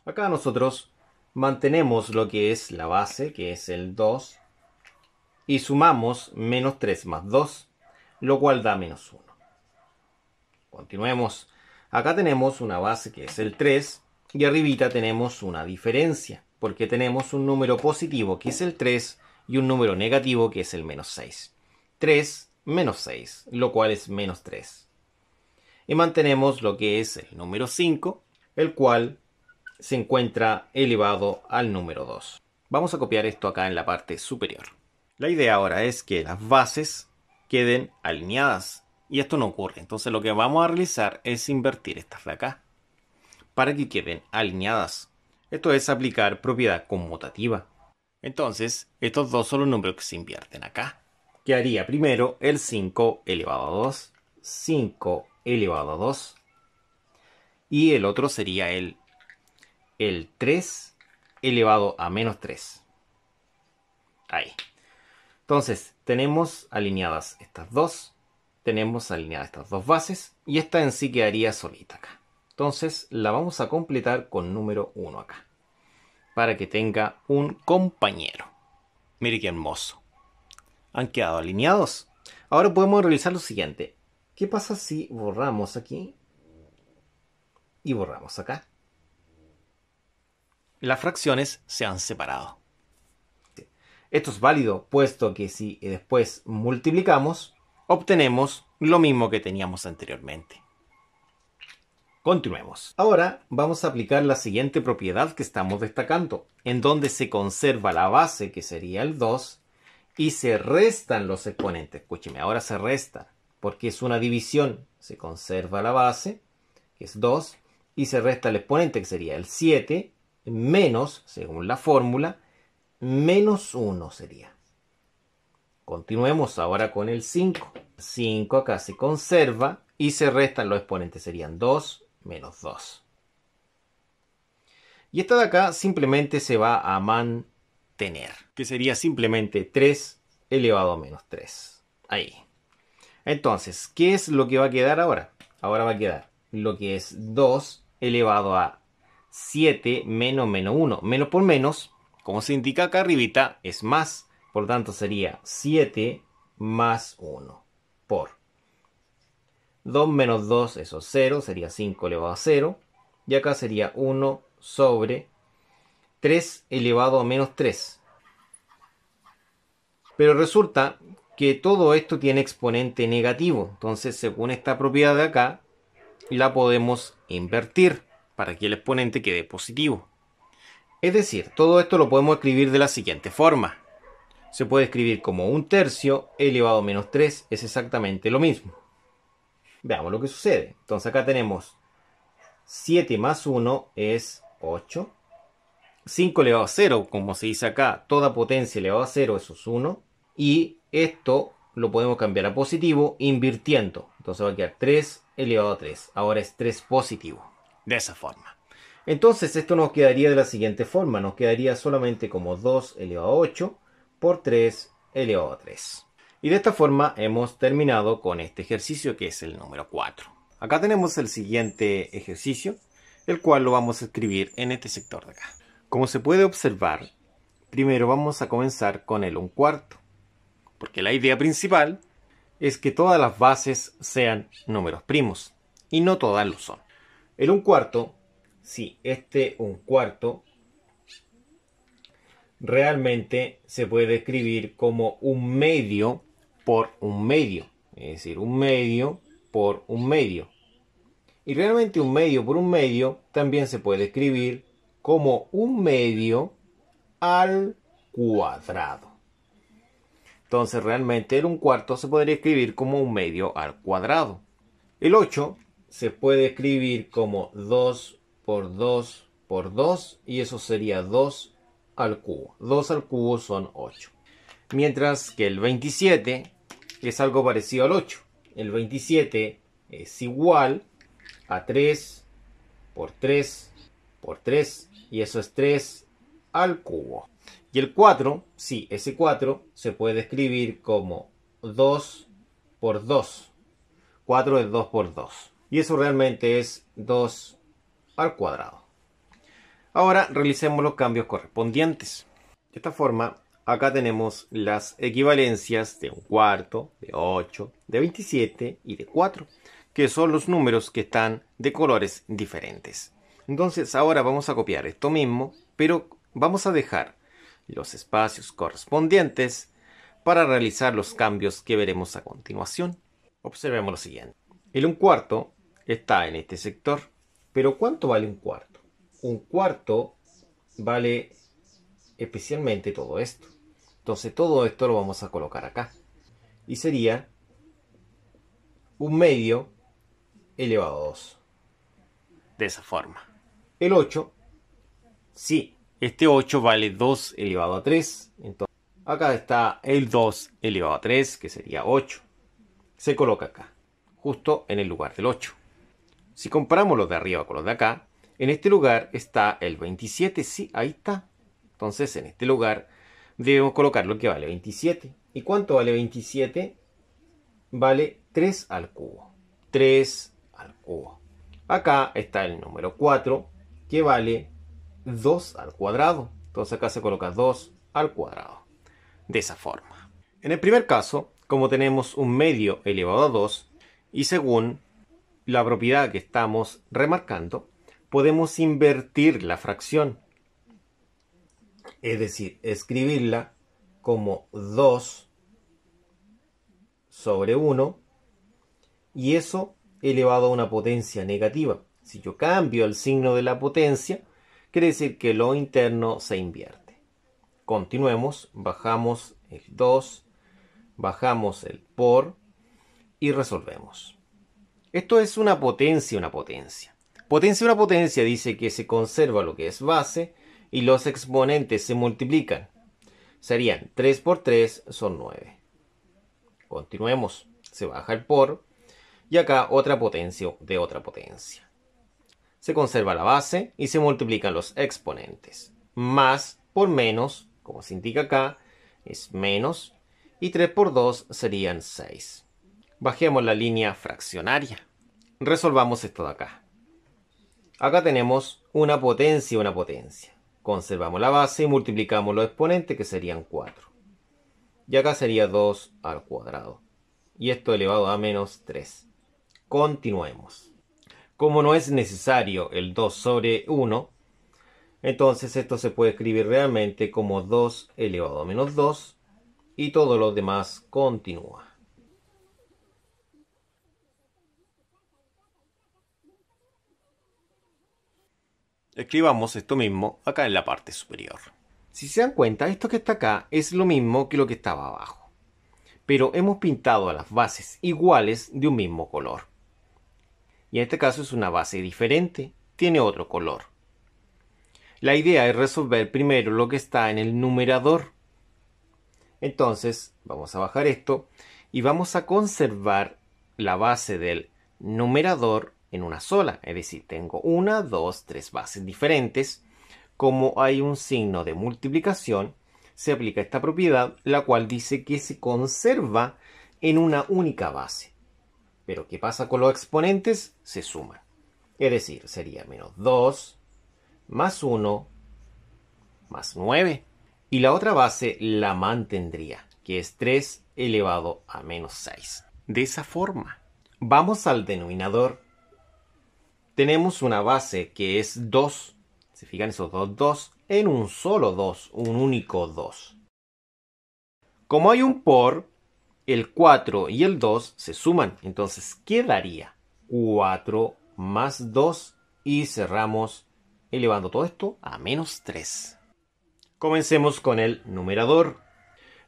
Acá nosotros mantenemos lo que es la base, que es el 2, y sumamos menos 3 más 2, lo cual da menos 1. Continuemos. Acá tenemos una base que es el 3 y arribita tenemos una diferencia, porque tenemos un número positivo que es el 3 y un número negativo que es el menos 6. 3 menos 6, lo cual es menos 3. Y mantenemos lo que es el número 5, el cual se encuentra elevado al número 2. Vamos a copiar esto acá en la parte superior. La idea ahora es que las bases queden alineadas. Y esto no ocurre. Entonces lo que vamos a realizar es invertir estas de acá para que queden alineadas. Esto es aplicar propiedad conmutativa. Entonces, estos dos son los números que se invierten acá. Quedaría primero el 5 elevado a 2. 5 elevado a 2. Y el otro sería el 3 elevado a menos 3. Ahí. Entonces, tenemos alineadas estas dos. Tenemos alineadas estas dos bases y esta en sí quedaría solita acá. Entonces la vamos a completar con número 1 acá para que tenga un compañero. Mire qué hermoso. Han quedado alineados. Ahora podemos realizar lo siguiente. ¿Qué pasa si borramos aquí y borramos acá? Las fracciones se han separado. Esto es válido puesto que si después multiplicamos obtenemos lo mismo que teníamos anteriormente. Continuemos. Ahora vamos a aplicar la siguiente propiedad que estamos destacando, en donde se conserva la base, que sería el 2, y se restan los exponentes. Escúcheme, ahora se restan, porque es una división. Se conserva la base, que es 2, y se resta el exponente, que sería el 7, menos, según la fórmula, menos 1 sería. Continuemos ahora con el 5. 5 acá se conserva y se restan los exponentes. Serían 2 menos 2. Y esta de acá simplemente se va a mantener, que sería simplemente 3 elevado a menos 3. Ahí. Entonces, ¿qué es lo que va a quedar ahora? Ahora va a quedar lo que es 2 elevado a 7 menos 1. Menos por menos, como se indica acá arribita, es más. Por tanto sería 7 más 1 por 2 menos 2, eso es 0, sería 5 elevado a 0. Y acá sería 1 sobre 3 elevado a menos 3. Pero resulta que todo esto tiene exponente negativo. Entonces, según esta propiedad de acá, la podemos invertir para que el exponente quede positivo. Es decir, todo esto lo podemos escribir de la siguiente forma. Se puede escribir como 1/3 elevado a menos 3, es exactamente lo mismo. Veamos lo que sucede. Entonces acá tenemos 7 más 1 es 8. 5 elevado a 0, como se dice acá, toda potencia elevado a 0, eso es 1. Y esto lo podemos cambiar a positivo invirtiendo. Entonces va a quedar 3 elevado a 3. Ahora es 3 positivo. De esa forma. Entonces esto nos quedaría de la siguiente forma. Nos quedaría solamente como 2 elevado a 8 por 3 elevado a 3. Y de esta forma hemos terminado con este ejercicio, que es el número 4. Acá tenemos el siguiente ejercicio, el cual lo vamos a escribir en este sector de acá. Como se puede observar, primero vamos a comenzar con el 1/4, porque la idea principal es que todas las bases sean números primos, y no todas lo son. El 1/4, si este 1/4 realmente se puede escribir como 1/2 por 1/2, es decir, 1/2 por 1/2. Y realmente 1/2 por 1/2 también se puede escribir como 1/2 al cuadrado. Entonces realmente el 1/4 se podría escribir como 1/2 al cuadrado. El 8 se puede escribir como 2 por 2 por 2 y eso sería 2 al cubo. 2 al cubo son 8. Mientras que el 27 es algo parecido al 8. El 27 es igual a 3 por 3 por 3. Y eso es 3 al cubo. Y el 4, sí, ese 4 se puede escribir como 2 por 2. 4 es 2 por 2. Y eso realmente es 2 al cuadrado. Ahora realicemos los cambios correspondientes. De esta forma, acá tenemos las equivalencias de un cuarto, de 8, de 27 y de 4, que son los números que están de colores diferentes. Entonces ahora vamos a copiar esto mismo, pero vamos a dejar los espacios correspondientes para realizar los cambios que veremos a continuación. Observemos lo siguiente. El 1/4 está en este sector, pero ¿cuánto vale un cuarto? Un cuarto vale especialmente todo esto. Entonces todo esto lo vamos a colocar acá. Y sería 1/2 elevado a 2. De esa forma. El 8, sí, este 8 vale 2 elevado a 3. Entonces acá está el 2 elevado a 3, que sería 8. Se coloca acá, justo en el lugar del 8. Si comparamos los de arriba con los de acá, en este lugar está el 27, sí, ahí está. Entonces en este lugar debemos colocar lo que vale 27. ¿Y cuánto vale 27? Vale 3 al cubo. 3 al cubo. Acá está el número 4, que vale 2 al cuadrado. Entonces acá se coloca 2 al cuadrado. De esa forma. En el primer caso, como tenemos 1/2 elevado a 2, y según la propiedad que estamos remarcando, podemos invertir la fracción. Es decir, escribirla como 2 sobre 1, y eso elevado a una potencia negativa. Si yo cambio el signo de la potencia, quiere decir que lo interno se invierte. Continuemos, bajamos el 2, bajamos el por y resolvemos. Esto es una potencia, una potencia. Potencia, una potencia dice que se conserva lo que es base y los exponentes se multiplican. Serían 3 por 3 son 9. Continuemos, se baja el por y acá otra potencia de otra potencia. Se conserva la base y se multiplican los exponentes. Más por menos, como se indica acá, es menos, y 3 por 2 serían 6. Bajemos la línea fraccionaria. Resolvamos esto de acá. Acá tenemos una potencia y una potencia. Conservamos la base y multiplicamos los exponentes, que serían 4. Y acá sería 2 al cuadrado. Y esto elevado a menos 3. Continuemos. Como no es necesario el 2 sobre 1, entonces esto se puede escribir realmente como 2 elevado a menos 2. Y todo lo demás continúa. Escribamos esto mismo acá en la parte superior. Si se dan cuenta, esto que está acá es lo mismo que lo que estaba abajo. Pero hemos pintado a las bases iguales de un mismo color. Y en este caso es una base diferente, tiene otro color. La idea es resolver primero lo que está en el numerador. Entonces vamos a bajar esto y vamos a conservar la base del numerador en una sola. Es decir, tengo 1, 2, 3 bases diferentes. Como hay un signo de multiplicación, se aplica esta propiedad, la cual dice que se conserva en una única base. Pero ¿qué pasa con los exponentes? Se suman. Es decir, sería menos 2 más 1 más 9. Y la otra base la mantendría, que es 3 elevado a menos 6. De esa forma. Vamos al denominador. Tenemos una base que es 2. Se fijan esos dos 2 en un solo 2, un único 2. Como hay un por, el 4 y el 2 se suman. Entonces quedaría 4 más 2 y cerramos elevando todo esto a menos 3. Comencemos con el numerador.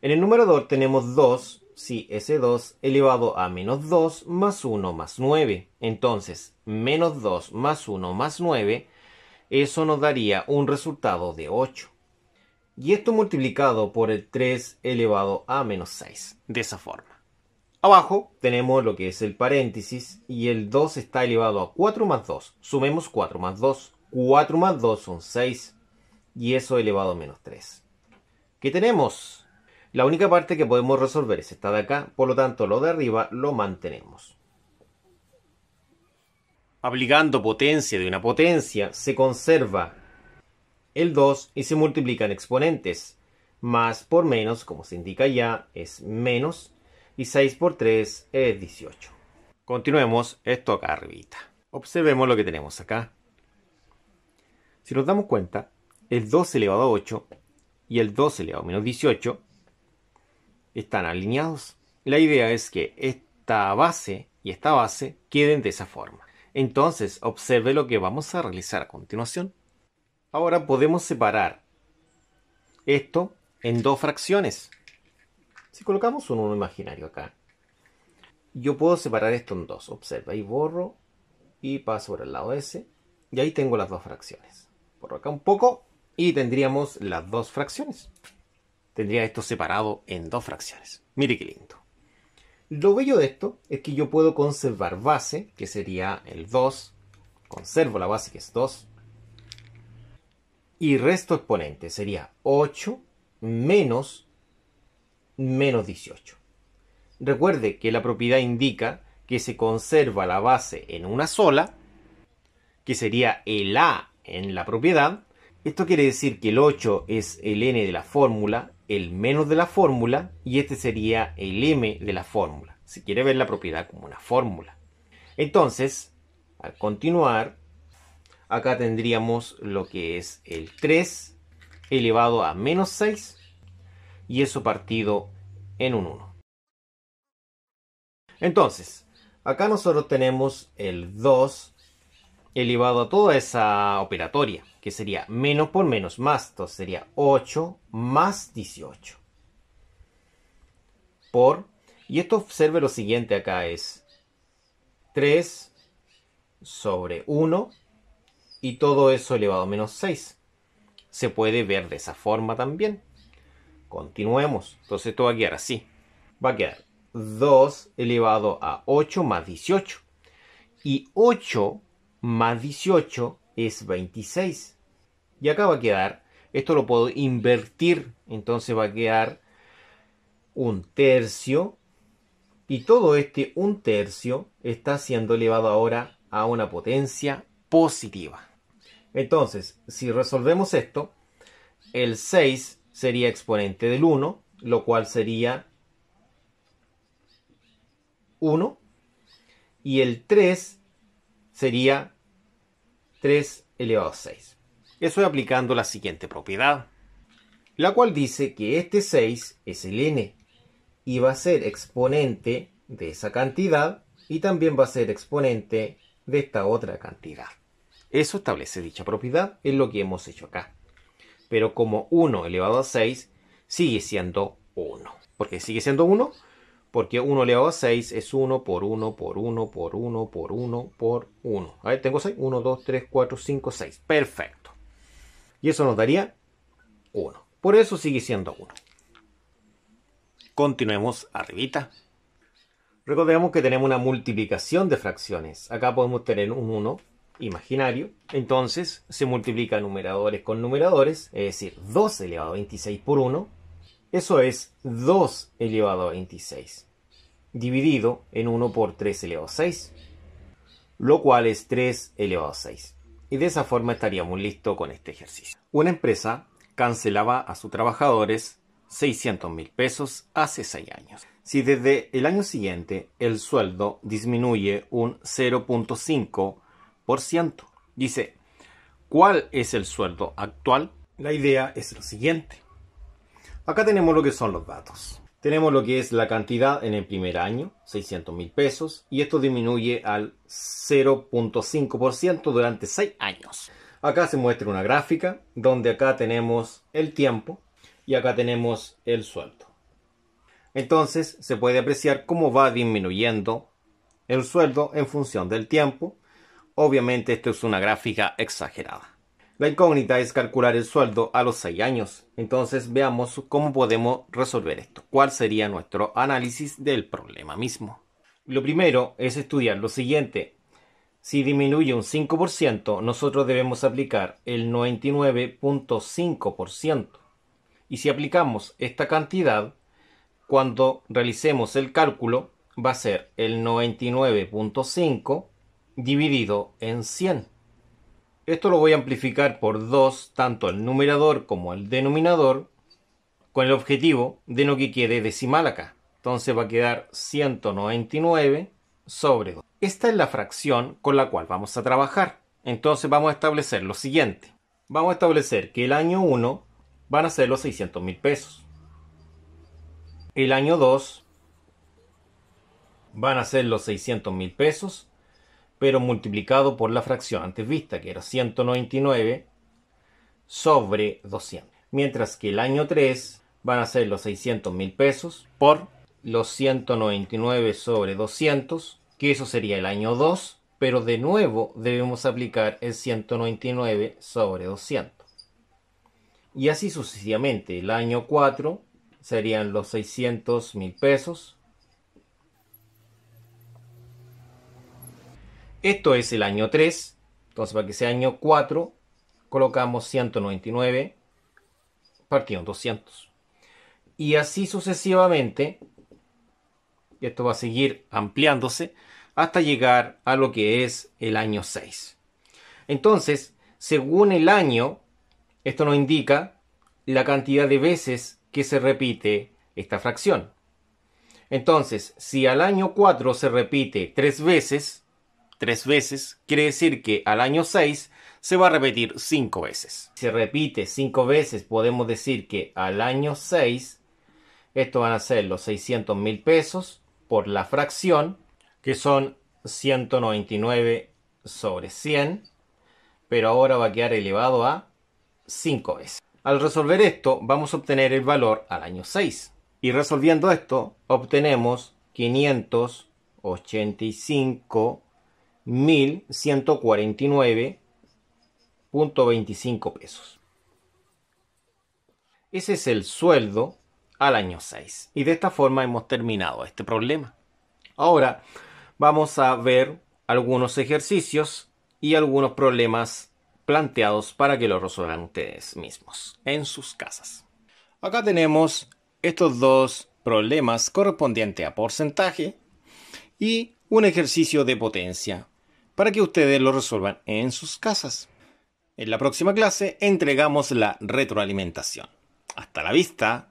En el numerador tenemos 2, sí, ese 2 elevado a menos 2 más 1 más 9. Entonces, menos 2 más 1 más 9, eso nos daría un resultado de 8. Y esto multiplicado por el 3 elevado a menos 6. De esa forma. Abajo tenemos lo que es el paréntesis y el 2 está elevado a 4 más 2. Sumemos 4 más 2. 4 más 2 son 6. y eso elevado a menos 3. ¿Qué tenemos? La única parte que podemos resolver es esta de acá, por lo tanto lo de arriba lo mantenemos. Aplicando potencia de una potencia, se conserva el 2 y se multiplican exponentes. Más por menos, como se indica ya, es menos, y 6 por 3 es 18. Continuemos esto acá arribita. Observemos lo que tenemos acá. Si nos damos cuenta, el 2 elevado a 8 y el 2 elevado a menos 18 están alineados. La idea es que esta base y esta base queden de esa forma. Entonces, observe lo que vamos a realizar a continuación. Ahora podemos separar esto en dos fracciones. Si colocamos un 1 imaginario acá, yo puedo separar esto en dos. Observa, ahí borro y paso por el lado ese. Y ahí tengo las dos fracciones. Borro acá un poco y tendríamos las dos fracciones. Tendría esto separado en dos fracciones. Mire qué lindo. Lo bello de esto es que yo puedo conservar base, que sería el 2. Conservo la base, que es 2. Y resto exponente, sería 8 menos 18. Recuerde que la propiedad indica que se conserva la base en una sola, que sería el A en la propiedad. Esto quiere decir que el 8 es el n de la fórmula, el menos de la fórmula, y este sería el m de la fórmula. Si quiere ver la propiedad como una fórmula. Entonces, al continuar, acá tendríamos lo que es el 3 elevado a menos 6, y eso partido en un 1. Entonces, acá nosotros tenemos el 2 elevado a toda esa operatoria, que sería menos por menos más. Entonces sería 8 más 18. Y esto observe lo siguiente acá es 3 sobre 1 y todo eso elevado a menos 6. Se puede ver de esa forma también. Continuemos. Entonces esto va a quedar así. Va a quedar 2 elevado a 8 más 18. Y 8 más 18 es 26. Y acá va a quedar, esto lo puedo invertir, entonces va a quedar 1/3. Y todo este 1/3 está siendo elevado ahora a una potencia positiva. Entonces, si resolvemos esto, el 6 sería exponente del 1, lo cual sería 1. Y el 3 sería 3 elevado a 6. Eso es aplicando la siguiente propiedad, la cual dice que este 6 es el n y va a ser exponente de esa cantidad y también va a ser exponente de esta otra cantidad. Eso establece dicha propiedad, es lo que hemos hecho acá. Pero como 1 elevado a 6 sigue siendo 1. ¿Por qué sigue siendo 1? Porque 1 elevado a 6 es 1 por 1 por 1 por 1 por 1 por 1. A ver, tengo 6. 1, 2, 3, 4, 5, 6. Perfecto. Y eso nos daría 1. Por eso sigue siendo 1. Continuemos arribita. Recordemos que tenemos una multiplicación de fracciones. Acá podemos tener un 1 imaginario. Entonces se multiplica numeradores con numeradores. Es decir, 2 elevado a 26 por 1. Eso es 2 elevado a 26. Dividido en 1 por 3 elevado a 6. Lo cual es 3 elevado a 6. Y de esa forma estaríamos listos con este ejercicio. Una empresa cancelaba a sus trabajadores 600.000 pesos hace 6 años. Si desde el año siguiente el sueldo disminuye un 0.5%, dice, ¿cuál es el sueldo actual? La idea es lo siguiente. Acá tenemos lo que son los datos. Tenemos lo que es la cantidad en el primer año, 600.000 pesos, y esto disminuye al 0.5% durante 6 años. Acá se muestra una gráfica donde acá tenemos el tiempo y acá tenemos el sueldo. Entonces se puede apreciar cómo va disminuyendo el sueldo en función del tiempo. Obviamente esto es una gráfica exagerada. La incógnita es calcular el sueldo a los 6 años. Entonces veamos cómo podemos resolver esto. ¿Cuál sería nuestro análisis del problema mismo? Lo primero es estudiar lo siguiente. Si disminuye un 5%, nosotros debemos aplicar el 99.5%. Y si aplicamos esta cantidad, cuando realicemos el cálculo, va a ser el 99.5 dividido en 100. Esto lo voy a amplificar por 2, tanto el numerador como el denominador, con el objetivo de no que quede decimal acá. Entonces va a quedar 199 sobre 2. Esta es la fracción con la cual vamos a trabajar. Entonces vamos a establecer lo siguiente. Vamos a establecer que el año 1 van a ser los 600.000 pesos. El año 2 van a ser los 600.000 pesos, pero multiplicado por la fracción antes vista, que era 199 sobre 200. Mientras que el año 3 van a ser los 600.000 pesos por los 199 sobre 200, que eso sería el año 2, pero de nuevo debemos aplicar el 199 sobre 200. Y así sucesivamente. El año 4 serían los 600.000 pesos. Esto es el año 3. Entonces, para que sea año 4, colocamos 199 partido en 200. Y así sucesivamente. Esto va a seguir ampliándose hasta llegar a lo que es el año 6. Entonces, según el año, esto nos indica la cantidad de veces que se repite esta fracción. Entonces, si al año 4 se repite 3 veces, quiere decir que al año 6 se va a repetir 5 veces. Si se repite 5 veces, podemos decir que al año 6, esto van a ser los 600.000 pesos por la fracción, que son 199 sobre 100, pero ahora va a quedar elevado a 5 veces. Al resolver esto, vamos a obtener el valor al año 6. Y resolviendo esto, obtenemos 585.149.25 pesos. Ese es el sueldo al año 6. Y de esta forma hemos terminado este problema. Ahora vamos a ver algunos ejercicios y algunos problemas planteados para que lo resuelvan ustedes mismos en sus casas. Acá tenemos estos dos problemas correspondientes a porcentaje y un ejercicio de potencia para que ustedes lo resuelvan en sus casas. En la próxima clase entregamos la retroalimentación. Hasta la vista.